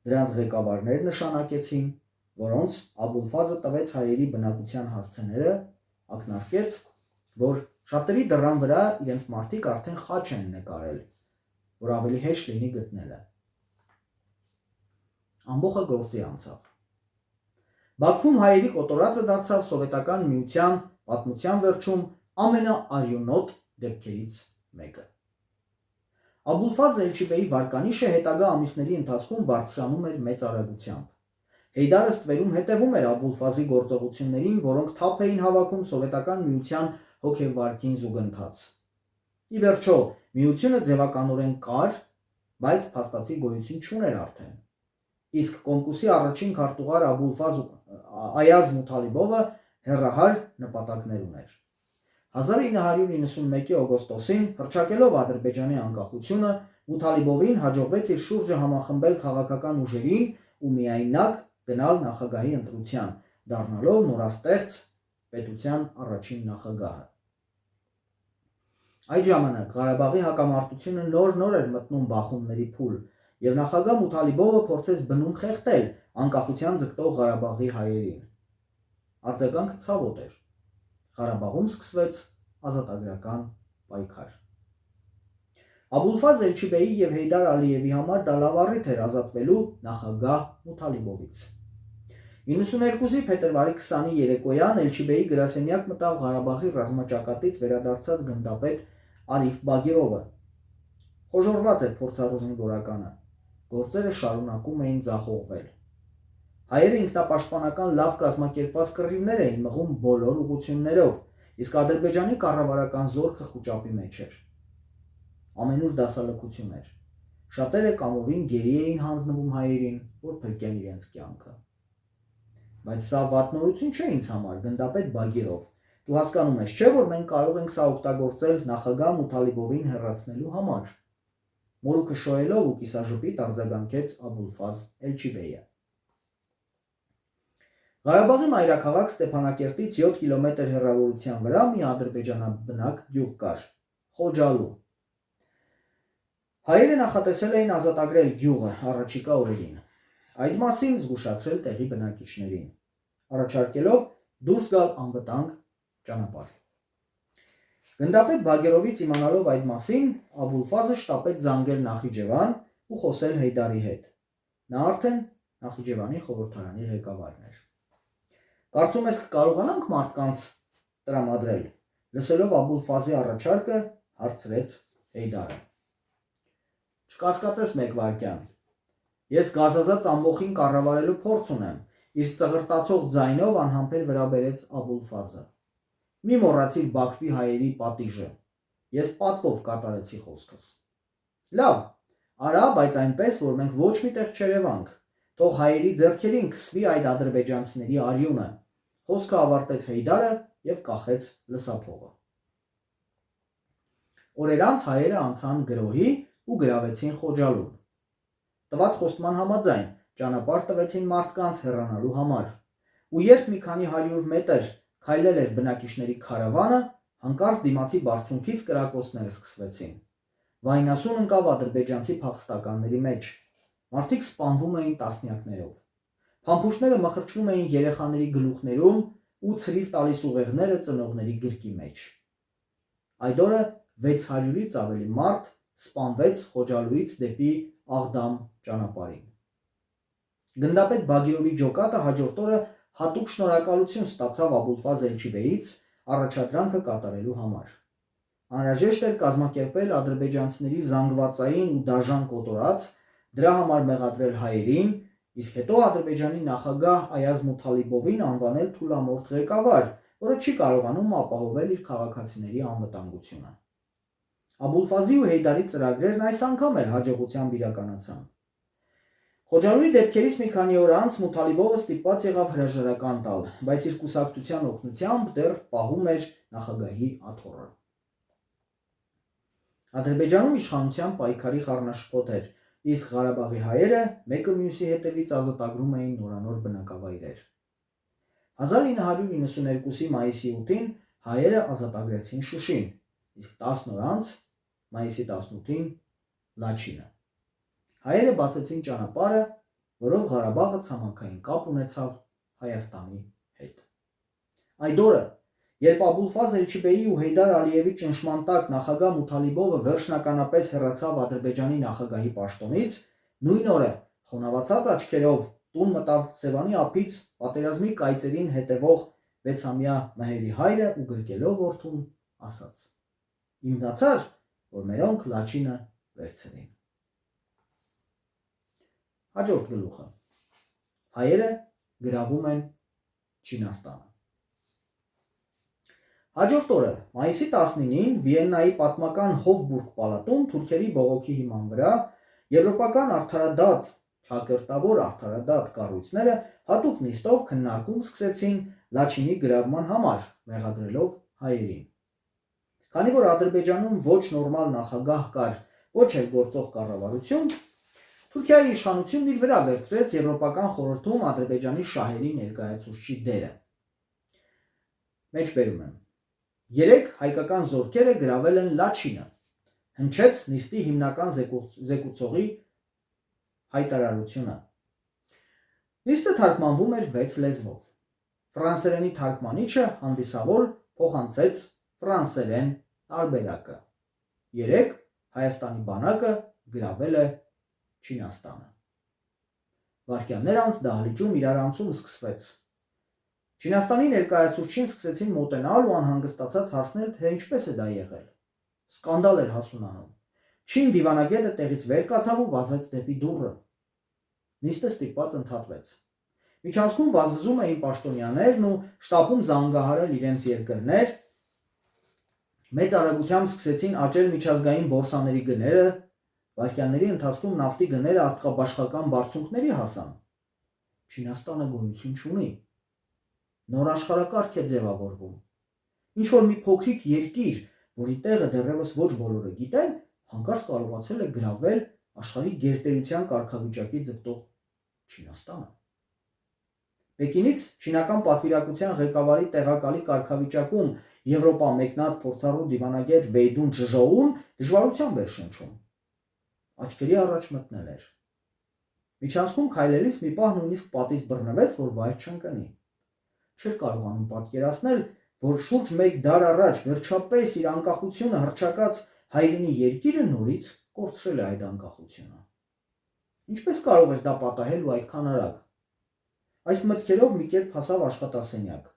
դրանց ղեկավարներ նշանակեցին, որոնց Աբուլֆազը տվեց հայերի բնակության հասցեները, ակնարկեց, որ շատերի դռան վրա իրենց մարդիկ արդեն խաչ են նկարել, որ ավելի հեշտ լինի գտնելը։ Ամբոխը գործի անցավ։ Բաքվում հայերի կոտորածը դարձավ Սովետական միության պատմության վերջում ամենաարյունոտ դեպքերից մեկը։ Աբուլֆազ Էլչիբեի վարկանիշը հետագա ամիսների ընթացքում բարձրանում էր մեծ արագությամբ։ Հեյդարը ստվերում հետևում էր Աբուլֆազի գործողություններին, որոնք թափ էին հավաքում Սովետական միության հոգեվարքին զուգընթաց։ Ի վերջո, միությունը ձևականորեն կար, բայց փաստացի գոյություն չուներ արդեն։ Իսկ Կոմկուսի առաջին քարտուղար Աբուլֆազ Այազ Մութալիբովը հեռահար նպատակներ ուներ։ 1991-ի օգոստոսին, հռչակելով Ադրբեջանի անկախությունը, Մութալիբովին հաջողվեց իր շուրջը համախմբել քաղաքական ուժերին ու միայնակ գնալ նախագահի ընտրության, դառնալով նորաստեղծ պետության առաջին նախագահը։ Այդ ժամանակ Ղարաբաղի հակամարտությունը նոր էր մտնում բախումների փուլ, եւ նախագահ Մութալիբովը փորձեց բնում խեղդել անկախության ձգտող Ղարաբաղի հայերին։ Արձագանքը ցավոտ էր։ Ղարաբաղում սկսվեց ազատագրական պայքար։ Աբուլֆազ Էլչիբեի եւ Հեյդար Ալիևի համար դա լավ առիթ էր ազատվելու նախագահ Մութալիբովից։ 92-ի փետրվարի 20-ի երեկոյան Էլչիբեի գրասենյակ մտավ Ղարաբաղի ռազմաճակատից վերադարձած գնդապետ Արիֆ Բագիրովը։ Խոժորված էր փորձառու զինվորականը։ Գործերը շարունակում էին ձախողվել։ Հայերը ինքնապաշտպանական լավ կազմակերպված կռիվներ էին մղում բոլոր ուղղություններով, իսկ Ադրբեջանի կառավարական զորքը խուճապի մեջ էր։ Ամենուր դասալքություն էր։ Շատերը կամովին գերի էին հանձնվում հայերին, որ փրկեն իրենց կյանքը։ Բայց սա վատ նորություն չէ ինձ համար, գնդապետ Բագիրով։ Դու հասկանում ես, չէ՞ որ մենք կարող ենք սա օգտագործել նախագահ Մութալիբովին հեռացնելու համար։ Մորուքը շոյելով ու կիսաժպիտ արձագանքեց Աբուլֆազ Էլչիբեյը։ Ղարաբաղի մայրաքաղաք Ստեփանակերտից 7 կիլոմետր հեռավորության վրա մի ադրբեջանաբնակ գյուղ կար՝ Խոջալու։ Հայերը նախատեսել էին ազատագրել գյուղը առաջիկա օրերին։ Այդ մասին զգուշացրել տեղի բնակիչներին, առաջարկելով դուրս գալ անվտանգ ճանապարհ։ Գնդապետ Բագերովից իմանալով այդ մասին, Աբուլֆազը շտապեց զանգել Նախիջևան ու խոսել Հեյդարի հետ։ Նա արդեն Նախիջևանի խորհրդարանի ղեկավարն էր։ Կարծում ես կկարողանանք մարդկանց տրամադրել, լսելով Աբուլֆազի առաջարկը, հարցրեց Հեյդարը։ Չկասկածես մեկ վայրկյան։ Ես գազազած ամբոխին կառավարելու փորձ ունեմ, իր ծղրտացող ձայնով անհամբեր վերաբերեց Աբուլֆազը։ Մի մոռացիր Բաքվի հայերի պատիժը։ Ես պատվով կատարեցի խոսքս։ Լավ, արա, բայց այնպես, որ մենք ոչ մի տեղ չերևանք։ Թող հայերի ձեռքերին քսվի այդ ադրբեջանցիների արյունը։ Խոսքը ավարտեց Հեյդարը եւ կախեց լսափողը։ Օրեր անց հայերը անցան գրոհի ու գրավեցին Խոջալուն։ Տված խոստման համաձայն ճանապարհ տվեցին մարդկանց հեռանալու համար։ Ու երբ մի քանի 100 մետր քայլել էր բնակիչների քարավանը, հանկարծ դիմացի բարձունքից կրակոցներ սկսվեցին։ Վայնասուն ընկավ ադրբեջանցի փախստականների մեջ։ Մարդիկ սպանվում էին տասնյակներով։ Փամփուշտները մխրճվում էին երեխաների գլուխներում ու ցրիվ տալիս ուղեղները ծնողների գրկի մեջ։ Այդ օրը 600-ից ավելի մարդ սպանվեց Խոջալուից դեպի Աղդամ ճանապարհին։ Գնդապետ Բագիրովի ջոկատը հաջորդ օրը հատուկ շնորհակալություն ստացավ Աբուլֆազ Էլչիբեյից առաջադրանքը կատարելու համար։ Անհրաժեշտ էր կազմակերպել ադրբեջանցիների զանգվածային ու դաժան կոտորած, դրա համար մեղադրել հայերին, իսկ հետո Ադրբեջանի նախագահ Այազ Մութալիբովին անվանել թուլամորթ ղեկավար, որը չի կարողանում ապահովել իր քաղաքացիների անվտանգությունը։ Աբուլֆազի ու Հեյդարի ծրագրերն այս անգամ էլ հաջողությամբ իրականացան։ Խոջալուի դեպքերից մի քանի օր անց Մութալիբովը ստիպված եղավ հրաժարական տալ, բայց իր կուսակցության օգնությամբ դեռ պահում էր նախագահի աթոռը։ Ադրբեջանում իշխանության պայքարի խառնաշփոթ էր, իսկ Ղարաբաղի հայերը մեկը մյուսի հետևից ազատագրում էին նորանոր բնակավայրեր։ 1992-ի մայիսի 8-ին հայերը ազատագրեցին Շուշին, իսկ 10 օր անց մայիսի 18-ին Լաչինը։ Հայերը բացեցին ճանապարհը, որով Ղարաբաղը ցամաքային կապ ունեցավ Հայաստանի հետ։ Այդ օրը, երբ Աբուլֆազ Էլչիբեյի ու Հեյդար Ալիևի ճնշման տակ նախագահ Մութալիբովը վերջնականապես հեռացավ Ադրբեջանի նախագահի պաշտոնից, նույն օրը խոնավացած աչքերով տուն մտավ Սևանի ափից պատերազմի կայծերին հետևող 6-ամյա Մհերի հայրը ու գրկելով որդուն ասաց. «Իմնացար, որ մերոնք Լաչինը վերցրին»։ Հաջորդ գլուխը։ Հայերը գրավում են Չինաստանը։ Հաջորդ օրը, մայիսի 19-ին Վիեննայի պատմական Հոֆբուրգ պալատում թուրքերի բողոքի հիման վրա եվրոպական արդարադատ, ճակերտավոր արդարադատ կառույցները հատուկ նիստով քննարկում սկսեցին Լաչինի գրավման համար, մեղադրելով հայերին։ Քանի որ Ադրբեջանում ոչ նորմալ նախագահ կար, ոչ էլ գործող կառավարություն, Թուրքիայի իշխանությունն իր վրա վերցրեց Եվրոպական խորհրդում Ադրբեջանի շահերի ներկայացուցչի դերը։ Մեջբերում եմ։ 3 հայկական զորքերը գրավել են Լաչինը, հնչեց նիստի հիմնական զեկուցողի հայտարարությունը։ Նիստը թարգմանվում էր 6 լեզվով։ Ֆրանսերենի թարգմանիչը հանդիսավոր փոխանցեց ֆրանսերեն տարբերակը։ 3 Հայաստանի բանակը գրավել է Չինաստանը։ Վայրկյաններ անց դահլիճում իրարանցում սկսվեց։ Չինաստանի ներկայացուցչին սկսեցին մոտենալ ու անհանգստացած հարցնել, թե ինչպես է դա եղել։ Սկանդալ էր հասունանում։ Չին դիվանագետը տեղից վեր կացավ ու վազեց դեպի դուռը։ Նիստը ստիպված ընդհատվեց։ Միջանցքում վազվզում էին պաշտոնյաներն ու շտապում զանգահարել իրենց երկրներ։ Մեծ արագությամբ սկսեցին աճել միջազգային բորսաների գները, վայրկյանների ընթացքում նավթի գները աստղաբաշխական բարձունքների հասան։ Չինաստանը գոյություն չունի։ Նոր աշխարհակարգ է ձևավորվում։ Ինչ որ մի փոքրիկ երկիր, որի տեղը դեռևս ոչ բոլորը գիտեն, հանկարծ կարողացել է գրավել աշխարհի գերտերության կարգավիճակի ձգտող Չինաստանը։ Պեկինից չինական պատվիրակության ղեկավարի տեղակալի կարգավիճակում Եվրոպա մեկնած փորձառու դիվանագետ Վեյդուն Չժոուն դժվարությամբ էր շնչում։ Աչքերի առաջ մտնել էր։ Միջանցքում քայլելիս մի պահ նույնիսկ պատից բռնվեց, որ վայր չընկնի։ Չէր կարողանում պատկերացնել, որ շուրջ մեկ դար առաջ վերջապես իր անկախությունը հռչակած հայրենի երկիրը նորից կորցրել է այդ անկախությունը։ Ինչպես կարող էր դա պատահել ու այդքան արագ։ Այս մտքերով մի կերպ հասավ աշխատասենյակ։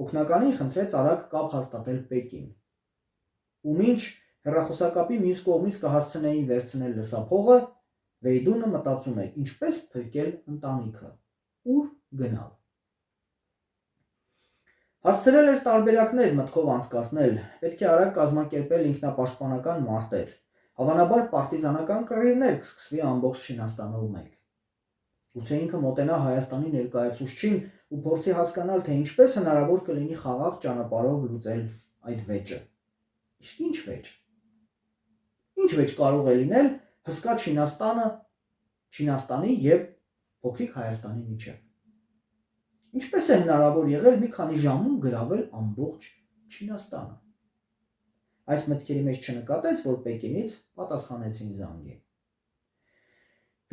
Օգնականին խնդրեց արագ կապ հաստատել Պեկին։ Ու մինչ հեռախոսակապի մյուս կողմից կհասցնեին վերցնել լսափողը, Վեյդունը մտածում էր ինչպես փրկել ընտանիքը, ուր գնալ։ Հասցրել էր տարբերակներ մտքով անցկացնել, պետք է արագ կազմակերպել ինքնապաշտպանական մարտեր, հավանաբար պարտիզանական կռիվներ կսկսվի ամբողջ Չինաստանով մեկ։ Գուցե ինքը մոտենա Հայաստանի ներկայացուցչին ու փորձի հասկանալ, թե ինչպես հնարավոր կլինի խաղաղ ճանապարհով լուծել այդ վեճը։ Իսկ ինչ վեճ։ Ինչ վեճ կարող է լինել հսկա Չինաստանի եւ փոքրիկ Հայաստանի միջև։ Ինչպես է հնարավոր եղել մի քանի ժամում գրավել ամբողջ Չինաստանը։ Այս մտքերի մեջ չնկատեց, որ Պեկինից պատասխանեցին զանգի։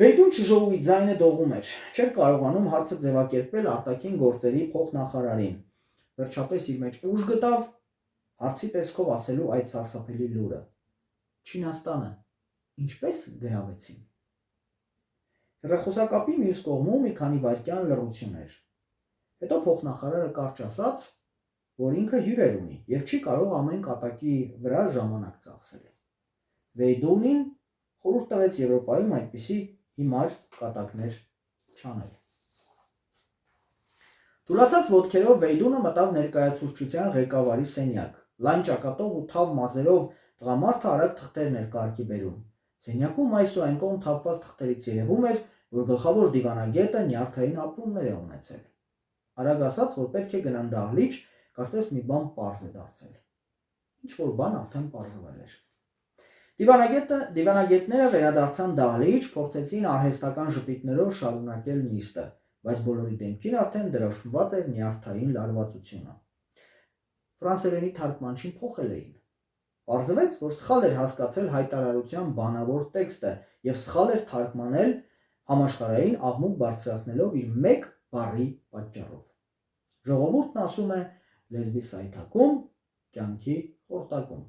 Վեյդուն Չժոուի ձայնը դողում էր, չէր կարողանում հարցը ձևակերպել արտաքին գործերի փոխնախարարին։ Վերջապես իր մեջ ուժ գտավ հարցի տեսքով ասելու այդ սարսափելի լուրը։ Չինաստանը ինչպես գրավեցին։ Հեռախոսակապի մյուս կողմում մի քանի վայրկյան լռություն էր։ Հետո փոխնախարարը կարճ ասաց, որ ինքը հյուրեր ունի եւ չի կարող ամեն կատակի վրա ժամանակ ծախսել։ Վեյդունին խորհուրդ տվեց Եվրոպայում այդպիսի հիմար կատակներ չանել։ Թուլացած ոտքերով Վեյդունը մտավ ներկայացուցչության ղեկավարի սենյակ։ Լայն ճակատով ու թավ մազերով տղամարդը արագ թղթերն էր կարգի բերում։ Սենյակում այս ու այն կողմ թափված թղթերից երևում էր, որ գլխավոր դիվանագետը նյարդային ապրումներ է ունեցել։ Արագ ասաց, որ պետք է գնան դահլիճ, կարծես մի բան պարզ է դարձել։ Ինչ որ բան արդեն պարզվել էր։ Դիվանագետները վերադարձան դահլիճ, փորձեցին արհեստական ժպիտներով շարունակել նիստը, բայց բոլորի դեմքին արդեն դրոշմված էր նյարդային լարվածությունը։ Ֆրանսերենի թարգմանչին փոխել էին։ Պարզվեց, որ սխալ էր հասկացել հայտարարության բանավոր տեքստը եւ սխալ էր թարգմանել համաշխարհային աղմուկ բարձրացնելով իր մեկ բառի պատճառով։ Ժողովուրդն ասում է լեզվի սայթակում, կյանքի խորտակում։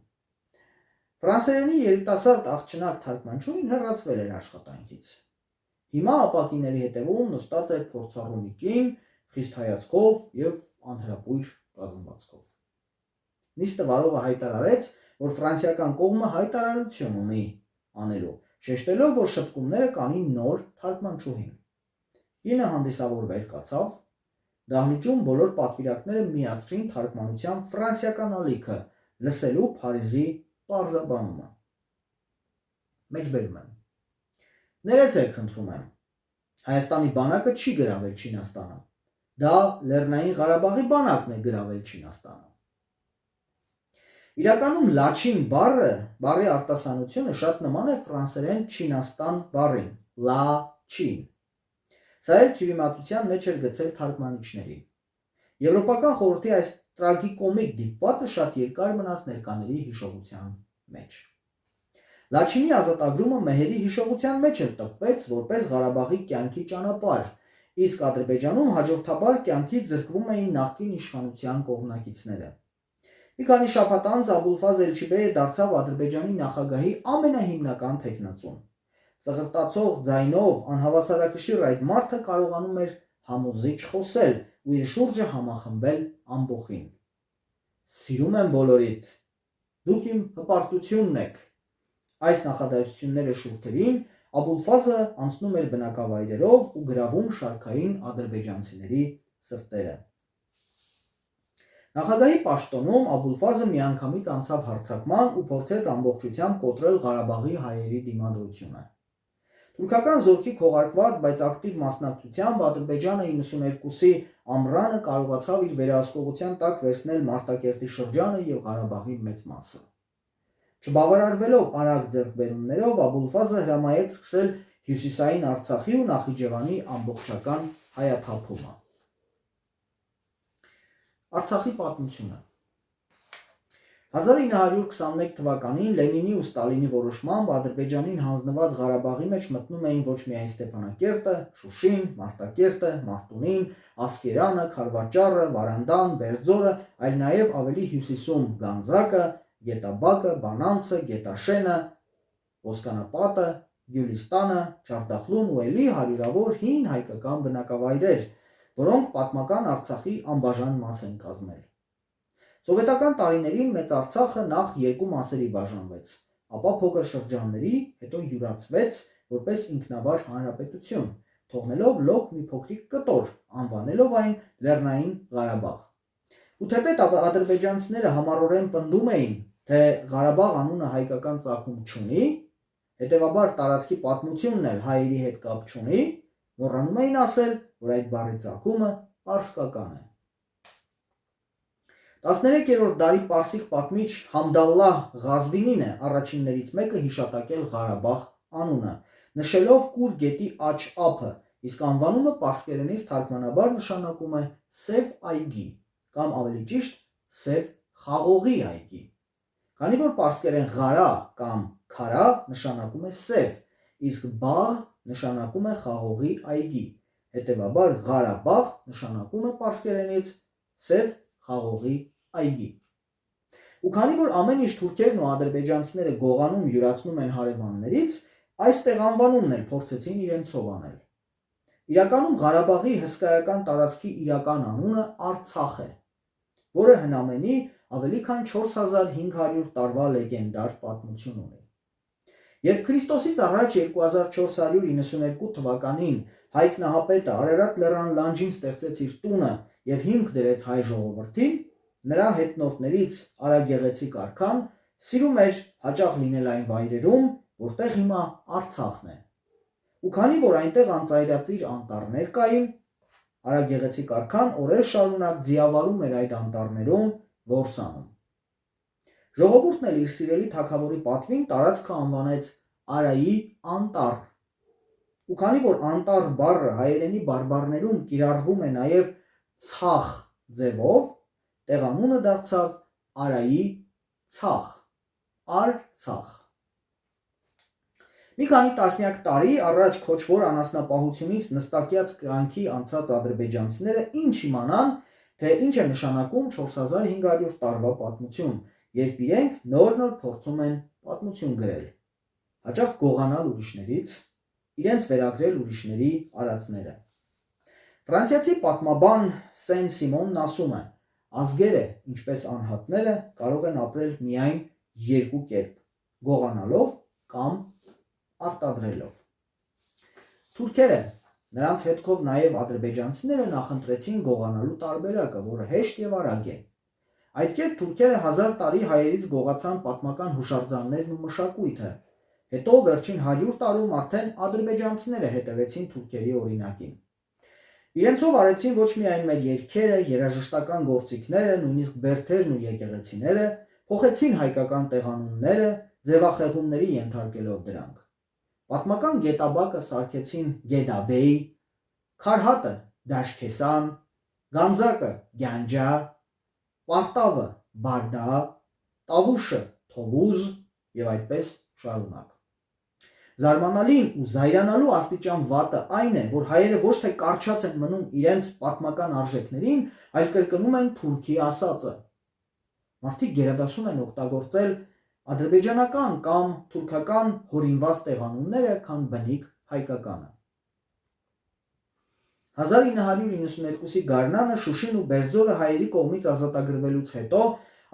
Ֆրանսերենի երիտասարդ աղջնակ թարգմանչուհին հեռացվել էր աշխատանքից։ Հիմա ապակիների հետևում նստած էր փորձառու մի կին, խիստ հայացքով եւ անհրապույր կազմվածքով։ Նիստը վարողը հայտարարեց, որ ֆրանսիական կողմը հայտարարություն ունի անելու, շեշտելով, որ շտկումները կանին նոր թարգմանչուհին։ Կինը հանդիսավոր վեր կացավ, դահլիճում բոլոր պատվիրակները միացրին թարգմանության ֆրանսիական ալիքը, լսելու Փարիզի պարզաբանումը։ Մեջբերում եմ։ Ներեցեք, խնդրում եմ։ Հայաստանի բանակը չի գրավել Չինաստանը։ Դա Լեռնային Ղարաբաղի բանակն է գրավել Չինաստանը։ Իրականում լաչին բառի արտասանությունը շատ նման է ֆրանսերեն Չինաստան բառին՝ լա-չին։ Սա էլ թյուրիմացության մեջ էր գցել թարգմանիչներին։ Եվրոպական խորհրդի այս տրագիկոմիկ դիպվածը շատ երկար մնաց ներկաների հիշողության մեջ։ Լաչինի ազատագրումը մեհերի հիշողության մեջ էլ տպվեց որպես Ղարաբաղի կյանքի ճանապարհ, իսկ Ադրբեջանում հաջորդաբար կյանքից զրկվում էին նախկին իշխանության կողմնակիցները։ Մի քանի շաբաթ անց Աբուլֆազ Էլչիբեյը դարձավ Ադրբեջանի նախագահի ամենահիմնական թեկնածուն։ Ծղրտացող ձայնով անհավասարակշիռ այդ մարդը կարողանում էր համոզիչ խոսել ու իր շուրջը համախմբել ամբոխին։ Սիրում եմ բոլորիդ, դուք իմ հպարտությունն եք։ Այս նախադասությունները շուրթերին Աբուլֆազը անցնում էր բնակավայրերով ու գրավում շարքային ադրբեջանցիների սրտերը։ Նախագահի պաշտոնում Աբուլֆազը միանգամից անցավ հարձակման ու փորձեց ամբողջությամբ կոտրել Ղարաբաղի հայերի դիմադրությունը։ Թուրքական զորքի քողարկված, բայց ակտիվ մասնակցությամբ Ադրբեջանը 92-ի ամռանը կարողացավ իր վերահսկողության տակ վերցնել Մարտակերտի շրջանը եւ Ղարաբաղի մեծ մասը։ Չբավարարվելով արագ ձեռքբերումներով Աբուլֆազը հրամայեց սկսել Հյուսիսային Արցախի ու Նախիջևանի ամբողջական հայաթափումը։ Արցախի պատմությունը 1921 թվականին Լենինի ու Ստալինի որոշմամբ Ադրբեջանին հանձնված Ղարաբաղի մեջ մտնում էին ոչ միայն Ստեփանակերտը, Շուշին, Մարտակերտը, Մարտունին, Ասկերանը, Խարվաճառը, Վարանդան, Բերձորը, այլ նաև ավելի հյուսիսում Գանձակը, Գետաբակը, Բանանցը, Գետաշենը, Ոսկանապատը, Գյուլիստանը, Չարդախլուն ու էլի հարյուրավոր հին հայկական բնակավայրեր, որոնք պատմական Արցախի անբաժան մաս են կազմել։ Սովետական տարիներին Մեծ Արցախը նախ երկու մասերի բաժանվեց, ապա փոքր շրջանների, հետո յուրացվեց որպես ինքնավար հանրապետություն, թողնելով լոկ մի փոքրիկ կտոր, անվանելով այն Լեռնային Ղարաբաղ։ Ու թեպետ ադրբեջանցիները համառորեն պնդում էին, թե Ղարաբաղ անունը հայկական ծագում չունի, հետևաբար տարածքի պատմությունն էլ հայերի հետ կապ չունի, մոռանում էին ասել, որ այդ բառի ծագումը պարսկական է։ 13-րդ դարի պարսիկ պատմիչ Համդալլահ Ղազվինին է առաջիններից մեկը հիշատակել Ղարաբաղ անունը, նշելով Կուր գետի աջ ափը, իսկ անվանումը պարսկերենից թարգմանաբար նշանակում է Սև այգի, կամ ավելի ճիշտ Սև խաղողի այգի։ Քանի որ պարսկերեն Ղարա կամ Քարա նշանակում է սև, իսկ Բաղ նշանակում է խաղողի այգի, հետևաբար Ղարաբաղ նշանակում է պարսկերենից Սև խաղողի այգի։ Ու քանի որ ամեն ինչ թուրքերն ու ադրբեջանցիները գողանում յուրացնում են հարևաններից, այստեղ անվանումն էլ փորձեցին իրենցով անել։ Իրականում Ղարաբաղի հսկայական տարածքի իրական անունը Արցախ է, որը հնամենի ավելի քան 4500 տարվա լեգենդար պատմություն ունի։ Երբ Քրիստոսից առաջ 2492 թվականին Հայկ Նահապետը Արարատ լեռան լանջին ստեղծեց իր տունը եւ հիմք դրեց հայ ժողովրդին, նրա հետնորդներից Արա Գեղեցիկ արքան սիրում էր հաճախ լինել այն վայրերում, որտեղ հիմա Արցախն է։ Ու քանի որ այնտեղ անծայրածիր անտառներ կային, Արա Գեղեցիկ արքան օրեր շարունակ ձիավարում էր այդ անտառներում որս անում։ Ժողովուրդն էլ իր սիրելի թագավորի պատվին տարածքը անվանեց Արայի անտառ։ Ու քանի որ անտառ բառը հայերենի բարբառներում կիրառվում է նաև ցախ ձևով, տեղանունը դարձավ Արայի ցախ, Արցախ։ Մի քանի տասնյակ տարի առաջ քոչվոր անասնապահությունից նստակյաց կյանքի անցած ադրբեջանցիները ինչ իմանան, թե ինչ է նշանակում 4500 տարվա պատմություն, երբ իրենք նոր փորձում են պատմություն գրել, հաճախ գողանալ ուրիշներից, իրենց վերագրել ուրիշների արածները։ Ֆրանսիացի պատմաբան Սեն Սիմոնն ասում է. ազգերը, ինչպես անհատները, կարող են ապրել միայն երկու կերպ՝ գողանալով կամ արտադրելով։ Թուրքերը, նրանց հետքով նաև ադրբեջանցիները նախընտրեցին գողանալու տարբերակը, որը հեշտ եւ արագ է։ Այդ կերպ թուրքերը 1000 տարի հայերից գողացան պատմական հուշարձաններն ու մշակույթը, հետո վերջին 100 տարում արդեն ադրբեջանցիները հետևեցին թուրքերի օրինակին։ Իրենցով արեցին ոչ միայն մեր երգերը, երաժշտական գործիքները, նույնիսկ բերդերն ու եկեղեցիները, փոխեցին հայկական տեղանունները, ձևախեղումների ենթարկելով դրանք։ Պատմական Գետաբակը սարքեցին Գեդաբեյ, Քարհատը Դաշքեսան, Գանձակը Գյանջա, Պարտավը Բարդա, Տավուշը Թովուզ եւ այդպես շարունակ։ Զարմանալին ու զայրանալու աստիճան վատը այն է, որ հայերը ոչ թե կարճած են մնում իրենց պատմական արժեքներին, այլ կրկնում են թուրքի ասածը։ Մարդիկ գերադասում են օգտագործել ադրբեջանական կամ թուրքական հորինված տեղանունները, քան բնիկ հայկականը։ 1992-ի գարնանը Շուշին ու Բերձորը հայերի կողմից ազատագրվելուց հետո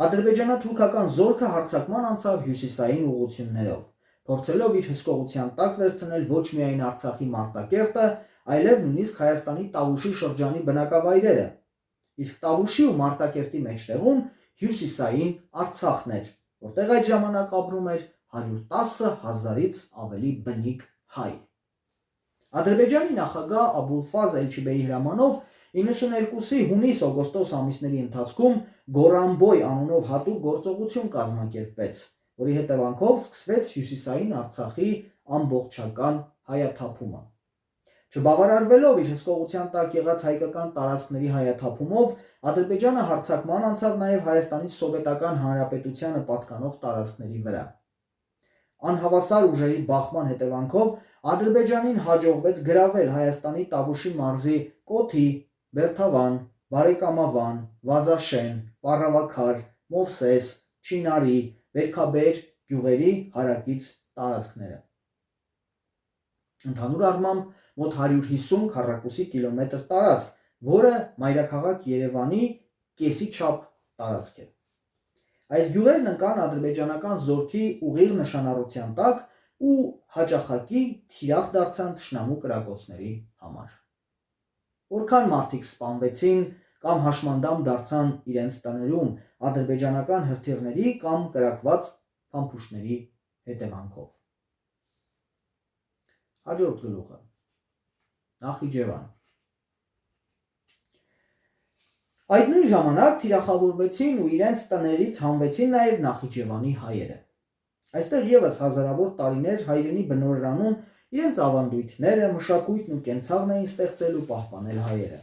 ադրբեջանա-թուրքական զորքը հարձակման անցավ հյուսիսային ուղղություններով, փորձելով իր հսկողության տակ վերցնել ոչ միայն Արցախի Մարտակերտը, այլև նույնիսկ Հայաստանի Տավուշի շրջանի բնակավայրերը, իսկ Տավուշի ու Մարտակերտի մեջտեղում հյուսիսային Արցախն էր, որտեղ այդ ժամանակ ապրում էր 110,000-ից ավելի բնիկ հայ։ Ադրբեջանի նախագահ Աբուլֆազ Էլչիբեի հրամանով 92-ի հունիս-օգոստոս ամիսների ընթացքում Գորանբոյ անունով հատուկ գործողություն կազմակերպվեց, որի հետևանքով սկսվեց հյուսիսային Արցախի ամբողջական հայաթափումը։ Չբավարարվելով իր հսկողության տակ եղած հայկական տարածքների հայաթափումով, Ադրբեջանը հարձակման անցավ նաև Հայաստանի Սովետական Հանրապետությանը պատկանող տարածքների վրա։ Անհավասար ուժերի բախման հետևանքով Ադրբեջանին հաջողվեց գրավել Հայաստանի Տավուշի մարզի Կոթի, Բերթավան, Բարեկամավան, Վազաշեն, Պառավաքար, Մովսես, Չինարի, Վերքաբեր գյուղերի հարակից տարածքները։ Ընդհանուր առմամբ մոտ 150 քառակուսի կիլոմետր տարածք, որը մայրաքաղաք Երևանի կեսի չափ տարածք է։ Այս գյուղերն ընկան ադրբեջանական զորքի ուղիղ նշանառության տակ ու հաճախակի թիրախ դարձան թշնամու կրակոցների համար։ Որքան մարդիկ սպանվեցին կամ հաշմանդամ դարձան իրենց տներում ադրբեջանական հրթիռների կամ կրակված փամփուշտների հետևանքով։ Հաջորդ գլուխը Նախիջևան։ Այդ նույն ժամանակ թիրախավորվեցին ու իրենց տներից հանվեցին նաև Նախիջևանի հայերը։ Այստեղ եւս հազարավոր տարիներ հայրենի բնօրրանում իրենց ավանդույթները, մշակույթն ու կենցաղն էին ստեղծել ու պահպանել հայերը։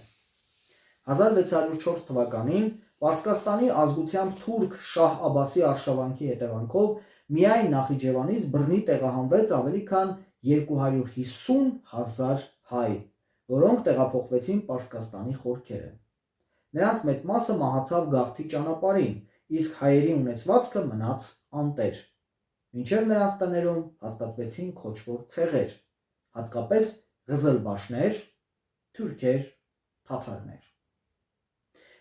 1604 թվականին Պարսկաստանի ազգությամբ թուրք Շահ Աբասի արշավանքի հետևանքով միայն Նախիջևանից բռնի տեղահանվեց ավելի քան 250,000 հայ, որոնք տեղափոխվեցին Պարսկաստանի խորքերը։ Նրանց մեծ մասը մահացավ գաղթի ճանապարհին, իսկ հայերի ունեցվածքը մնաց անտեր։ Մինչև նրանց տներում հաստատվեցին քոչվոր ցեղեր, հատկապես ղզլբաշներ, թուրքեր, թաթարներ։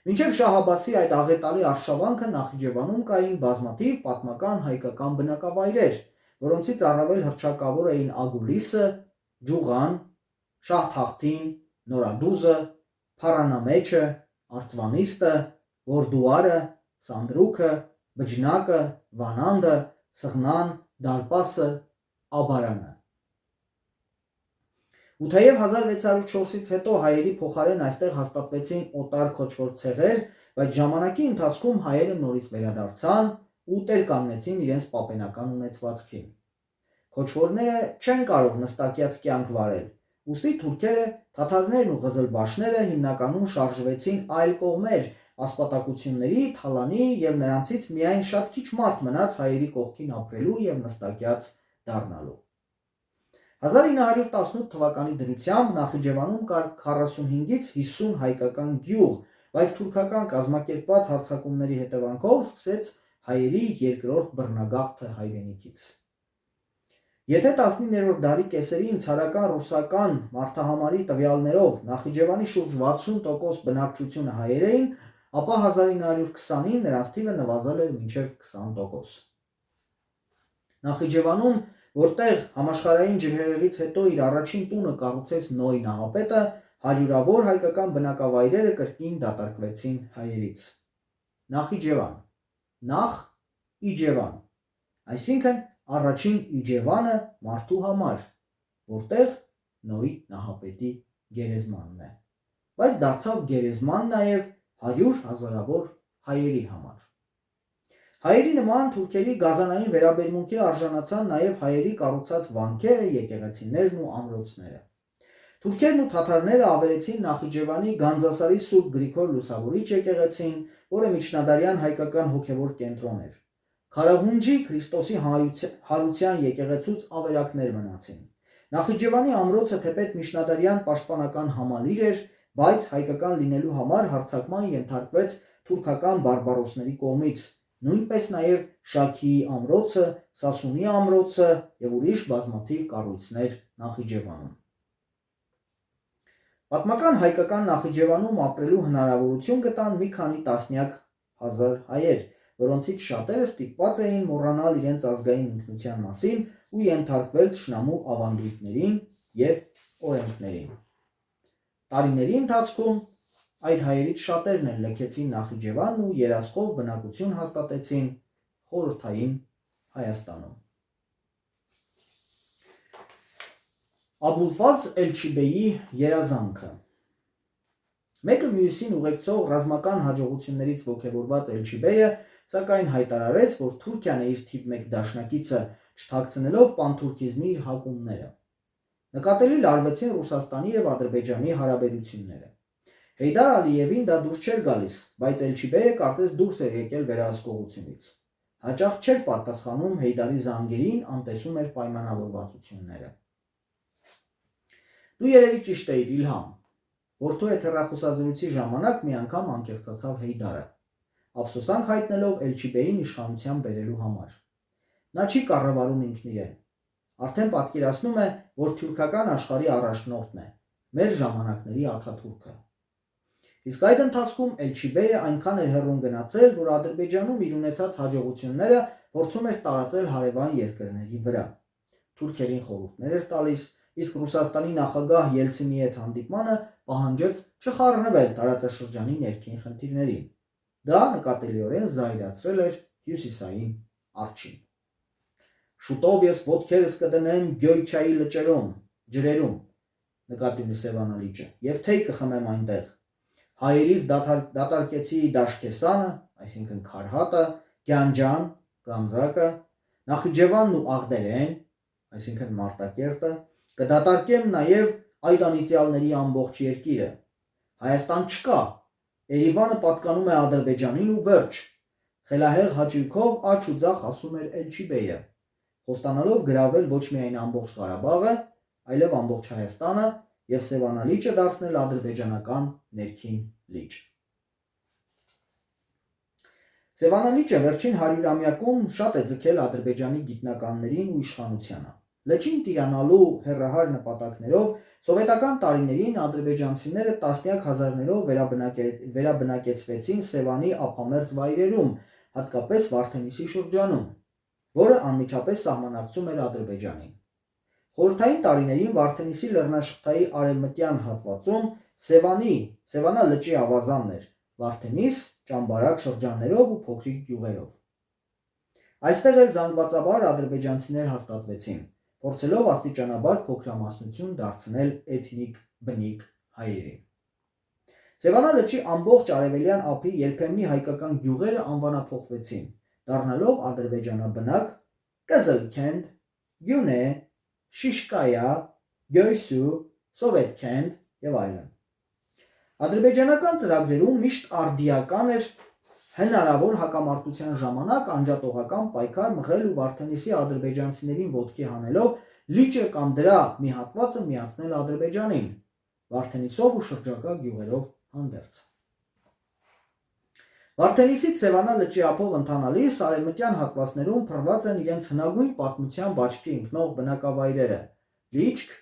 Մինչև Շահ Աբասի այդ աղետալի արշավանքը Նախիջևանում կային բազմաթիվ պատմական հայկական բնակավայրեր, որոնցից առավել հռչակավոր էին Ագուլիսը, Ջուղան, Շահ-Թախտին, Նորադուզը, Փառանամեջը, Արծվանիստը, Որդուարը, Սանդրուքը, Բջնակը, Վանանդը, Սղնան, Դարպասը, Աբարանը։ Ու թեև 1604-ից հետո հայերի փոխարեն այստեղ հաստատվեցին օտար քոչվոր ցեղեր, բայց ժամանակի ընթացքում հայերը նորից վերադարձան ու տեր կանգնեցին իրենց պապենական ունեցվածքին։ Քոչվորները չեն կարող նստակյաց կյանք վարել, ուստի թուրքերը, թաթարներն ու ղզլբաշները հիմնականում շարժվեցին այլ կողմեր ասպատակությունների, թալանի եւ նրանցից միայն շատ քիչ մարդ մնաց հայերի կողքին ապրելու եւ նստակյաց դառնալու։ 1918 թվականի դրությամբ Նախիջևանում կար 45-ից 50 հայկական գյուղ, բայց թուրքական կազմակերպված հարձակումների հետևանքով սկսեց հայերի երկրորդ բռնագաղթը հայրենիքից։ Եթե 19-րդ դարի կեսերին ցարական ռուսական մարդահամարի տվյալներով Նախիջևանի շուրջ 60% բնակչությունը հայեր էին, ապա 1920-ին նրանց թիվը նվազել էր մինչև 20%։ Նախիջևանում, որտեղ համաշխարհային ջրհեղեղից հետո իր առաջին տունը կառուցեց Նոյ նահապետը, հարյուրավոր հայկական բնակավայրերը կրկին դատարկվեցին հայերից։ Նախիջևան, Նախ Իջևան, այսինքն առաջին Իջևանը մարդու համար, որտեղ Նոյ նահապետի գերեզմանն է, բայց դարձավ գերեզման նաև 100,000-ավոր հայերի համար։ Հայերի նման թուրքերի գազանային վերաբերմունքի արժանացան նաև հայերի կառուցած վանքերը, եկեղեցիներն ու ամրոցները։ Թուրքերն ու թաթարները ավերեցին Նախիջևանի Գանձասարի Սուրբ Գրիգոր Լուսավորիչ եկեղեցին, որը միջնադարյան հայկական հոգևոր կենտրոն էր։ Քարահունջի Քրիստոսի հարության եկեղեցուց ավերակներ մնացին։ Նախիջևանի ամրոցը թեպետ միջնադարյան պաշտպանական համալիր էր, բայց հայկական լինելու համար հարձակման ենթարկվեց թուրքական բարբարոսների կողմից, նույնպես նաև Շաքիի ամրոցը, Սասունի ամրոցը և ուրիշ բազմաթիվ կառույցներ Նախիջևանում։ Պատմական հայկական Նախիջևանում ապրելու հնարավորություն գտան մի քանի տասնյակ հազար հայեր, որոնցից շատերը ստիպված էին մոռանալ իրենց ազգային ինքնության մասին ու ենթարկվել թշնամու ավանդույթներին և օրենքներին։ Տարիների ընթացքում այդ հայերից շատերն էլ լքեցին Նախիջևանն ու երասխով բնակություն հաստատեցին խորհրդային Հայաստանում։ Աբուլֆազ Էլչիբեյի երազանքը։ Մեկը մյուսին ուղեկցող ռազմական հաջողություններից ոգևորված Էլչիբեյը սակայն հայտարարեց, որ Թուրքիան է իր թիվ 1 դաշնակիցը, չթաքցնելով պանթուրքիզմի իր հակումները։ Նկատելի լարվեցին Ռուսաստանի և Ադրբեջանի հարաբերությունները։ Հեյդար Ալիևին դա դուր չէր գալիս, բայց Էլչիբեյը կարծես դուրս էր եկել վերահսկողությունից։ Հաճախ չէր պատասխանում Հեյդարի զանգերին, անտեսում էր պայմանավորվածությունները։ Դու երևի ճիշտ էիր, Իլհամ։ Որդու հետ հեռախոսազրույցի ժամանակ մի անգամ անկեղծացավ Հեյդարը, ափսոսանք հայտնելով Էլչիբեյին իշխանության բերելու համար։ Նա չի կառավարում ինքն իրեն։ Արդեն պատկերացնում է, որ թուրքական աշխարհի առաջնորդն է, մեր ժամանակների Աթաթուրքը։ Իսկ այդ ընթացքում Էլչիբեյը այնքան էր հեռուն գնացել, որ Ադրբեջանում իր ունեցած հաջողությունները փորձում էր տարածել հարևան երկրների վրա։ Թուրքերին խորհուրդներ էր տալիս, իսկ Ռուսաստանի նախագահ Ելցինի հետ հանդիպմանը պահանջեց չխառնվել տարածաշրջանի ներքին խնդիրներին։ Դա նկատելիորեն զայրացրել էր հյուսիսային արջին։ Շուտով ես ոտքերս կդնեմ Գյոյչայի լճերում, ջրերում, նկատի ունի Սևանա լիճը, և թեյ կխմեմ այնտեղ։ Հայերից դատարկեցի Դաշքեսանը, այսինքն Քարհատը, Գյանջան, Գանձակը, Նախիջևանն ու Աղդերեն, այսինքն Մարտակերտը, կդատարկեմ նաև այդ անիծյալների ամբողջ երկիրը։ Հայաստան չկա, Երևանը պատկանում է Ադրբեջանին ու վերջ։ Խելահեղ հաճույքով աջ ու ձախ ասում էր Էլչիբեյը, խոստանալով գրավել ոչ միայն ամբողջ Ղարաբաղը, այլև ամբողջ Հայաստանը և Սևանա լիճը դարձնել ադրբեջանական ներքին լիճ։ Սևանա լիճը վերջին 100-ամյակում շատ է ձգել Ադրբեջանի գիտնականներին ու իշխանությանը։ Լճին տիրանալու հեռահար նպատակներով սովետական տարիներին ադրբեջանցիները տասնյակ հազարներով վերաբնակեցվեցին Սևանի ափամերձ վայրերում, հատկապես Վարդենիսի շրջանում, որը անմիջապես սահմանակցում էր Ադրբեջանին։ Խորհրդային տարիներին Վարդենիսի լեռնաշղթայի արևմտյան հատվածում Սևանա լճի ավազանն էր, Վարդենիս ճամբարակ շրջաններով ու փոքրիկ գյուղերով։ Այստեղ էլ զանգվածաբար ադրբեջանցիներ հաստատվեցին, փորձելով աստիճանաբար փոքրամասնություն դարձնել էթնիկ բնիկ հայերին։ Սևանա լճի ամբողջ արևելյան ափի երբեմնի հայկական գյուղերը անվանափոխվեցին, դառնալով ադրբեջանաբնակ Կզլքենդ, Գյունե, Շիշկայա, Գյոյսու, Սովետքենդ և այլն։ Ադրբեջանական ծրագրերում միշտ արդիական էր հնարավոր հակամարտության ժամանակ անջատողական պայքար մղել ու Վարդենիսի ադրբեջանցիներին ոտքի հանելով լիճը կամ դրա մի հատվածը միացնել Ադրբեջանին, Վարդենիսով ու շրջակա գյուղերով հանդերձ։ Վարդենիսից Սևանա լճի ափով ընթանալիս արևմտյան հատվածներում փռված են իրենց հնագույն պատմության բաճկի ընկնող բնակավայրերը՝ Լիճք,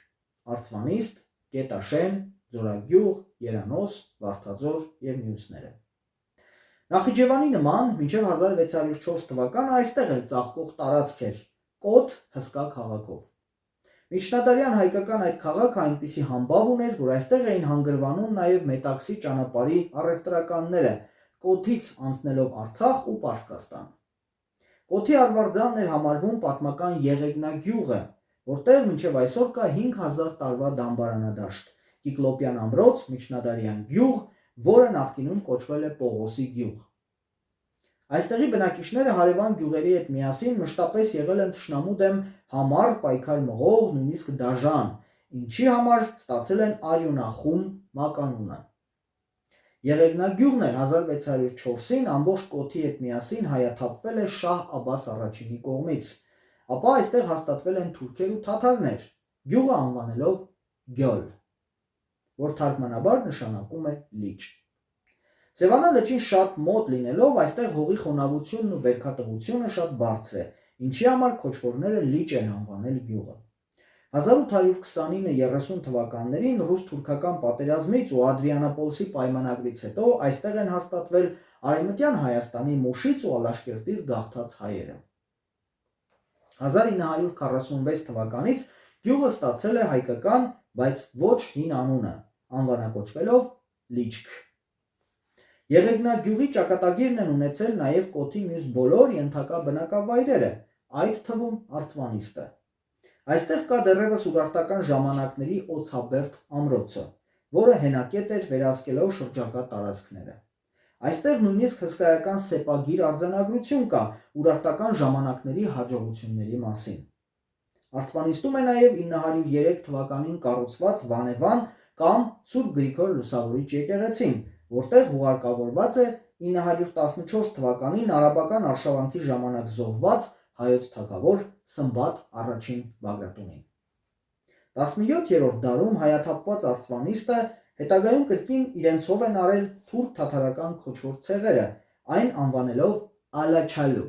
Արծվանիստ, Գետաշեն, Ձորագյուղ, Երանոս, Վարդաձոր և մյուսները։ Նախիջևանի նման մինչև 1604 թվականը այստեղ էլ ծաղկող տարածք էր, կոտ հսկա քաղաքով։ Միջնադարյան հայկական այդ քաղաքը այնպիսի համբավ ուներ, որ այստեղ էին հանգրվանում նաև Մետաքսի ճանապարհի առևտրականները, կոթից անցնելով Արցախ ու Պարսկաստան։ Կոթի արվարձանն էր համարվում պատմական Եղեգնագյուղը, որտեղ մինչև այսօր կա 5000 տարվա դամբարանադաշտ, Կիկլոպյան ամրոց, միջնադարյան գյուղ, որը նախկինում կոչվել է Պողոսի գյուղ։ Այստեղի բնակիչները հարևան գյուղերի հետ միասին մշտապես եղել են թշնամու դեմ համառ պայքար մղող, նույնիսկ դաժան, ինչի համար ստացել են արյունախում մականունը։ Եղեգնագյուղն էլ 1604-ին ամբողջ կոթի հետ միասին հայաթափվել է Շահ Աբբաս առաջինի կողմից, ապա այստեղ հաստատվել են թուրքեր ու թաթարներ, գյուղը անվանելով Գյոլ, որ թարգմանաբար նշանակում է լիճ։ Սևանա լճին շատ մոտ լինելով այստեղ հողի խոնավությունն ու բերքատվությունը շատ բարձր է, ինչի համար քոչվորները լիճ են անվանել գյուղը։ 1829-30 թվականներին ռուս-թուրքական պատերազմից ու Ադրիանապոլսի պայմանագրից հետո այստեղ են հաստատվել Արևմտյան Հայաստանի Մուշից ու Ալաշկերտից գաղթած հայերը։ 1946 թվականից գյուղը ստացել է հայկական, բայց ոչ հին անունը, անվանակոչվելով Լիճք։ Եղեգնագյուղի ճակատագիրն են ունեցել նաև կոթի մյուս բոլոր ենթակա բնակավայրերը, այդ թվում Արծվանիստը։ Այստեղ կա դեռևս ուրարտական ժամանակների Օցաբերդ ամրոցը, որը հենակետ էր վերահսկելով շրջակա տարածքները։ Այստեղ նույնիսկ հսկայական սեպագիր արձանագրություն կա ուրարտական ժամանակների հաջողությունների մասին։ Արծվանիստում է նաև 903 թվականին կառուցված Վանևան կամ Սուրբ Գրիգոր Լուսավորիչ եկեղեցին, որտեղ հուղարկավորված է 914 թվականին արաբական արշավանքի ժամանակ զոհված հայոց թագավոր Սմբատ I Բագրատունին։ 17-րդ դարում հայաթափված Արծվանիստը հետագայում կրկին իրենցով են արել թուրք-թաթարական քոչվոր ցեղերը, այն անվանելով Ալաչալու,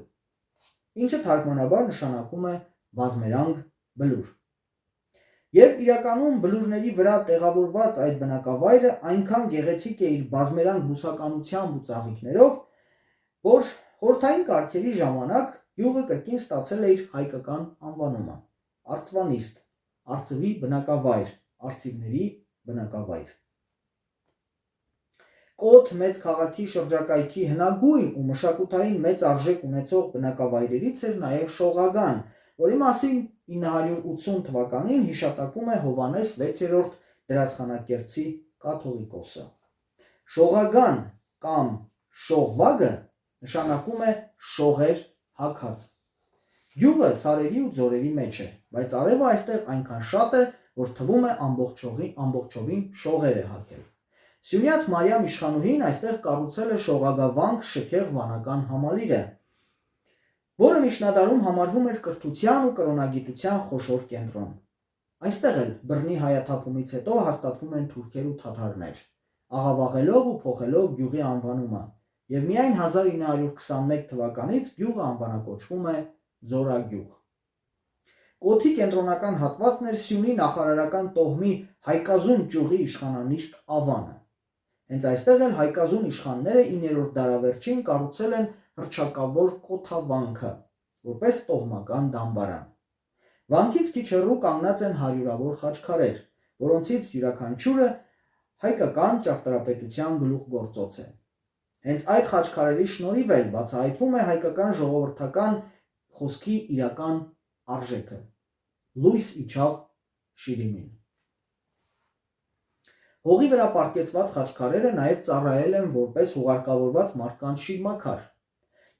ինչը թարգմանաբար նշանակում է բազմերանգ բլուր։ Եվ իրականում բլուրների վրա տեղավորված այդ բնակավայրը այնքան գեղեցիկ է իր բազմերանգ բուսականությամբ ու ծաղիկներով, որ խորհրդային կարգերի ժամանակ գյուղը կրկին ստացել է իր հայկական անվանումը՝ Արծվանիստ, արծվի բնակավայր, արծիվների բնակավայր։ Կոթ մեծ քաղաքի շրջակայքի հնագույն ու մշակութային մեծ արժեք ունեցող բնակավայրերից էր նաև Շողագան, որի մասին 980 թվականին հիշատակում է Հովհաննես 6-րդ դրացխանակերտցի կաթողիկոսը։ Շողագան կամ Շողվագը նշանակում է շողեր հագած։ Գյուղը սարերի ու ձորերի մեջ է, բայց արևը այստեղ այնքան շատ է, որ թվում է ամբողջովին շողեր է հագել։ Սյունյաց Մարիամ իշխանուհին այստեղ կառուցել է Շողագավանք շքեղ վանական համալիրը, որը միջնադարում համարվում էր կրթության ու կրոնագիտության խոշոր կենտրոն։ Այստեղ էլ բռնի հայաթափումից հետո հաստատվում են թուրքեր ու թաթարներ, աղավաղելով ու փոխելով գյուղի անվանումը, եւ միայն 1921 թվականից գյուղը անվանակոչվում է Ձորագյուղ։ Կոթի կենտրոնական հատվածն էր Սյունի նախարարական տոհմի Հայկազուն ճյուղի իշխանանիստ Ավանը։ Հենց այստեղ էլ հայկազուն իշխանները 9-րդ դարավերջին կառուցել են հռչակավոր կոթավանքը, որպես տոհմական դամբարան։ Վանքից քիչ հեռու կանգնած են հարյուրավոր խաչքարեր, որոնցից յուրաքանչյուրը հայկական ճարտարապետության գլուխգործոց է։ Հենց այդ խաչքարերի շնորհիվ էլ բացահայտվում է հայկական ժողովրդական խոսքի իրական արժեքը։ Լույս իջավ շիրիմին։ Հողի վրա պառկեցված խաչքարերը նաև ծառայել են որպես հուղարկավորված մարդկանց շիրմաքար։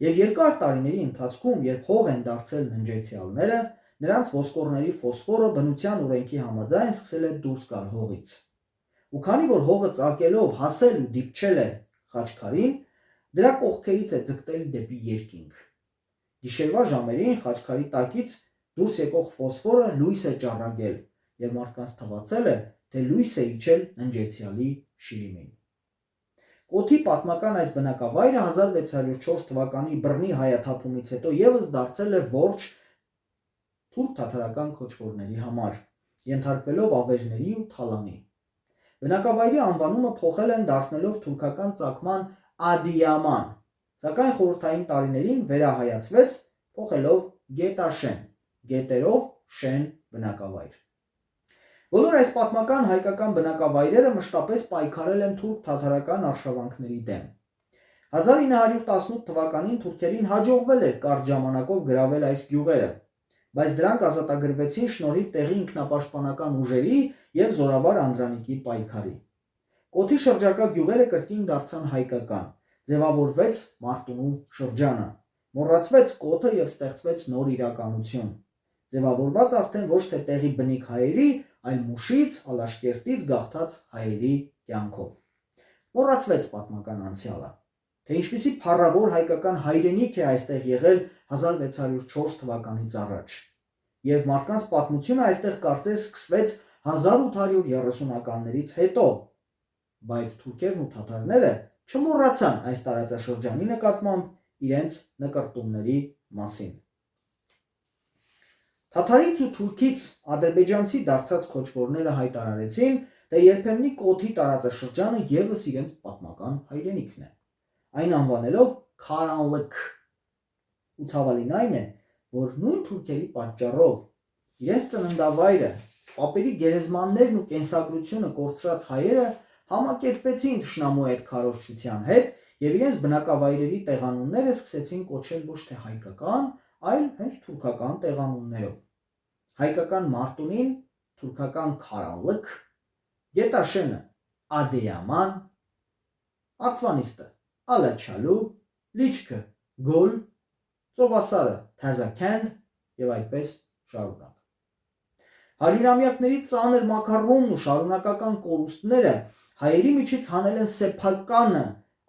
Եվ երկար տարիների ընթացքում, երբ հող են դարձել ննջեցյալները, նրանց ոսկորների ֆոսֆորը բնության օրենքի համաձայն սկսել է դուրս գալ հողից։ Ու քանի որ հողը ծակելով հասել ու դիպչել է խաչքարին, դրա կողքերից է ձգտել դեպի երկինք։ Գիշերվա ժամերին խաչքարի տակից դուրս եկող ֆոսֆորը լույս է ճառագել, եւ մարդկանց թվացել է, թե լույս է իջել ննջեցյալի շիրիմին։ Կոթի պատմական այս բնակավայրը 1604 թվականի բռնի հայաթափումից հետո եւս դարձել է որջ թուրք-թաթարական քոչվորների համար, ենթարկվելով ավերների ու թալանի։ Բնակավայրի անվանումը փոխել են դարձնելով թուրքական ծագման Ադիաման, սակայն խորհրդային տարիներին վերահայացվեց, փոխելով Գետաշեն, գետերով շեն բնակավայր։ Բոլոր այս պատմական հայկական բնակավայրերը մշտապես պայքարել են թուրք-թաթարական արշավանքների դեմ։ 1918 թվականին թուրքերին հաջողվել էր կարճ ժամանակով գրավել այս գյուղերը, բայց դրանք ազատագրվեցին շնորհիվ տեղի ինքնապաշտպանական ուժերի եւ Զորավար Անդրանիկի պայքարի։ Կոթի շրջակա գյուղերը կրկին դարձան հայկական, ձևավորվեց Մարտունու շրջանը, մոռացվեց կոթը եւ ստեղծվեց նոր իրականություն, ձևավորված արդեն ոչ թե տեղի բնիկ հայերի, այլ Մուշից, Ալաշկերտից գաղթած հայերի կյանքով։ մոռացվեց պատմական անցյալը, թե ինչպիսի փառավոր հայկական հայրենիք է այստեղ եղել 1604 թվականից առաջ, եւ մարդկանց պատմությունը այստեղ կարծես սկսվեց 1830-ականներից հետո, բայց թուրքերն ու թաթարները չմոռացան այս տարածաշրջանի նկատմամբ իրենց նկրտումների մասին։ Թաթարից ու թուրքից ադրբեջանցի դարձած քոչվորները հայտարարեցին, թե երբեմնի կոթի տարածաշրջանը եւս իրենց պատմական հայրենիքն է, այն անվանելով Քարանլыk, ու ցավալին այն է, որ նույն թուրքերի պատճառով իրենց ծննդավայրը, պապերի գերեզմաններն ու կենսագրությունը կորցրած հայերը համակերպվեցին թշնամու այդ քարոզչության հետ եւ իրենց բնակավայրերի տեղանունները սկսեցին կոչել ոչ թե հայկական, այլ հենց թուրքական տեղանուններով։ Հայկական Մարտունին թուրքական Քարանլыk, Գետաշենը Ադեյաման, Արցվանիստը Ալաչալու, Լիչքը Գոլ, Ծովասարը Թազաքենդ եւ այդպես շարունակ։ Հարյուրամյակների ծանր մակարոնն ու շարունակական կորուստները հայերի միջից հանել են սեփականը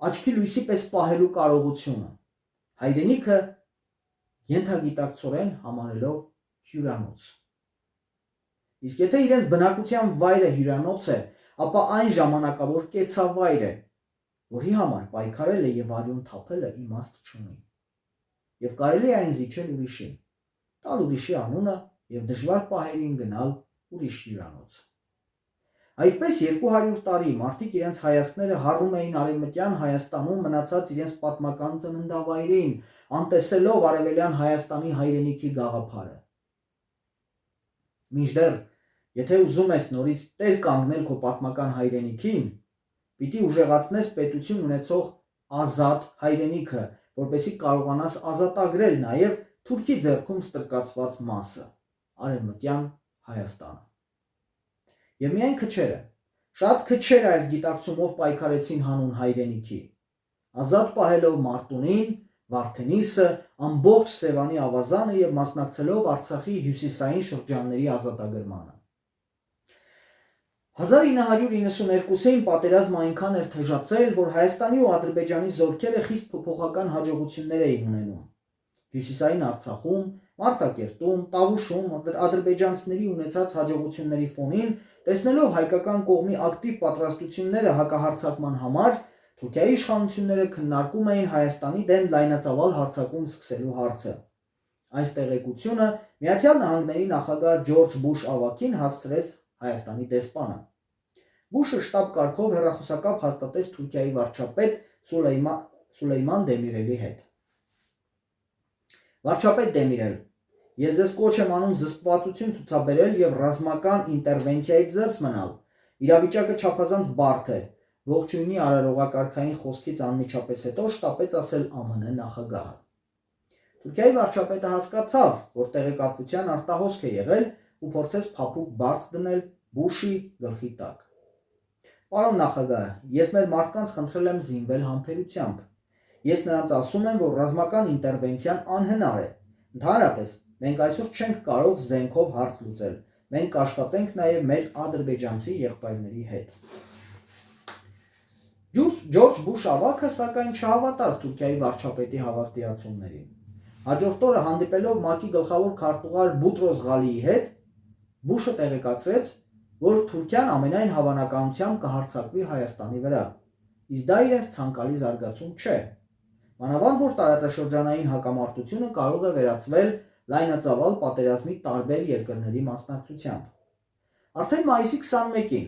աչքի լույսի պես պահելու կարողությունը, հայրենիքը ենթագիտակցորեն համարելով հյուրանոց։ Իսկ եթե իրենց բնակության վայրը հյուրանոց է, ապա այն ժամանակավոր կեցավայր է, որի համար պայքարելը եւ արյուն թափելը իմաստ չունի։ Եվ կարելի է այն զիջել ուրիշին, տալ ուրիշի անունը եւ դժվար պահերին գնալ ուրիշ հյուրանոց։ Այդպես 200 տարի մարդիկ իրենց հայացքները հառում էին արևմտյան Հայաստանում մնացած իրենց պատմական ծննդավայրին, անտեսելով արևելյան Հայաստանի հայրենիքի գաղափարը։ Մինչդեռ, եթե ուզում ես նորից տեր կանգնել քո պատմական հայրենիքին, պիտի ուժեղացնես պետություն ունեցող ազատ հայրենիքը, որպեսզի կարողանաս ազատագրել նաև Թուրքի ձեռքում ստրկացված մասը, արևմտյան Հայաստանը։ Եվ միայն քչերը, շատ քչերը այս գիտակցումով պայքարեցին հանուն հայրենիքի, ազատ պահելով Մարտունին, Վարդենիսը, ամբողջ Սևանի ավազանը եւ մասնակցելով Արցախի հյուսիսային շրջանների ազատագրմանը։ 1992-ին պատերազմը այնքան էր թեժացել, որ Հայաստանի ու Ադրբեջանի զորքերը խիստ փոփոխական հաջողություններ էին ունենում։ Հյուսիսային Արցախում, Մարտակերտում, Տավուշում ադրբեջանցիների ունեցած հաջողությունների ֆոնին, տեսնելով հայկական կողմի ակտիվ պատրաստությունները հակահարձակման համար, Թուրքիայի իշխանությունները քննարկում էին Հայաստանի դեմ լայնածավալ հարձակում սկսելու հարցը։ Այս տեղեկությունը Միացյալ Նահանգների նախագահ Ջորջ Բուշ ավագին հասցրեց Հայաստանի դեսպանը։ Բուշը շտաբ կարգով հեռախոսակապ հաստատեց Թուրքիայի վարչապետ Սուլեյման Դեմիրելի հետ։ Վարչապետ Դեմիրել, ես ձեզ կոչ եմ անում զսպվածություն ցուցաբերել եւ ռազմական ինտերվենցիայից զերծ մնալ։ Իրավիճակը չափազանց բարդ է, ողջույնի արարողակարգային խոսքից անմիջապես հետո շտապեց ասել ԱՄՆ նախագահը։ Թուրքիայի վարչապետը հասկացավ, որ տեղեկատվության արտահոսք է եղել ու փորձեց փափուկ բարձ դնել Բուշի գլխի տակ։ Պարոն նախագահ, ես մեր մարդկանց խնդրել եմ զինվել համբերությամբ։ Ես նրանց ասում եմ, որ ռազմական ինտերվենցիան անհնար է։ Ընդհանրապես, մենք այսօր չենք կարող զենքով հարց լուծել։ Մենք կաշխատենք նաև մեր ադրբեջանցի եղբայրների հետ։ Ջորջ Բուշ ավագը սակայն չհավատաց Թուրքիայի վարչապետի հավաստիացումներին։ Հաջորդ օրը հանդիպելով ՄԱԿ-ի գլխավոր քարտուղար Բուտրոս Ղալիի հետ, Բուշը տեղեկացրեց, որ Թուրքիան ամենայն հավանականությամբ կհարձակվի Հայաստանի վրա, իսկ դա իրենց ցանկալի զարգացում չէ։ Մանավանդ որ տարածաշրջանային հակամարտությունը կարող է վերածվել լայնածավալ պատերազմի տարբեր երկրների մասնակցությամբ։ Արդեն մայիսի 21-ին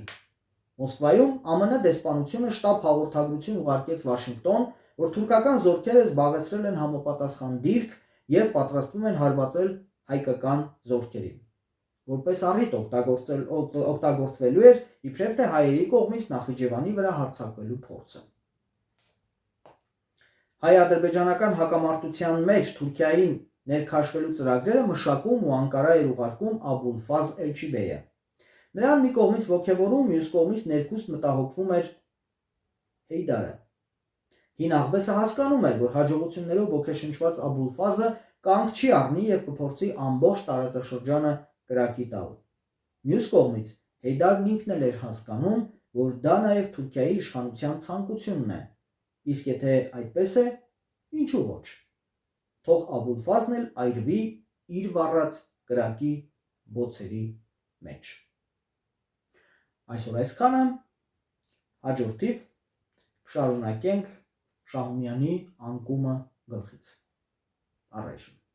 Մոսկվայում ԱՄՆ դեսպանությունը շտաբ հաղորդագրություն ուղարկեց Վաշինգտոն, որ թուրքական զորքերը զբաղեցրել են համապատասխան դիրք եւ պատրաստվում են հարվածել հայկական զորքերին։ Որպես առիթ օգտագործվելու էր իբրև թե հայերի կողմից Նախիջևանի վրա հարձակվելու փորձը։ Հայ-ադրբեջանական հակամարտության մեջ Թուրքիային ներքաշվելու ծրագրերը մշակում ու Անկարա էր ուղարկում Աբուլֆազլ Էլչիբեյը։ Նրան մի կողմից ոգևորում, մյուս կողմից ներքուստ մտահոգվում էր Հեյդարը։ Հին աղվեսը հասկանում էր, որ հաջողություններով ոգեշնչված Աբուլֆազը կանգ չի առնի եւ կփորձի ամբողջ տարածաշրջանը կրակի տալ։ Մյուս կողմից Հեյդարն ինքն էլ էր հասկանում, որ դա նաև Թուրքիայի իշխանության ցանկությունն է, իսկ եթե այդպես է, ինչու ոչ։ Թող Աբուլֆազլն էլ այրվի իր վառած կրակի բոցերի մեջ։ Այսօր այսքանը, հաջորդիվ շարունակենք Շահումյանի անկումը գլխից։ Առայժմ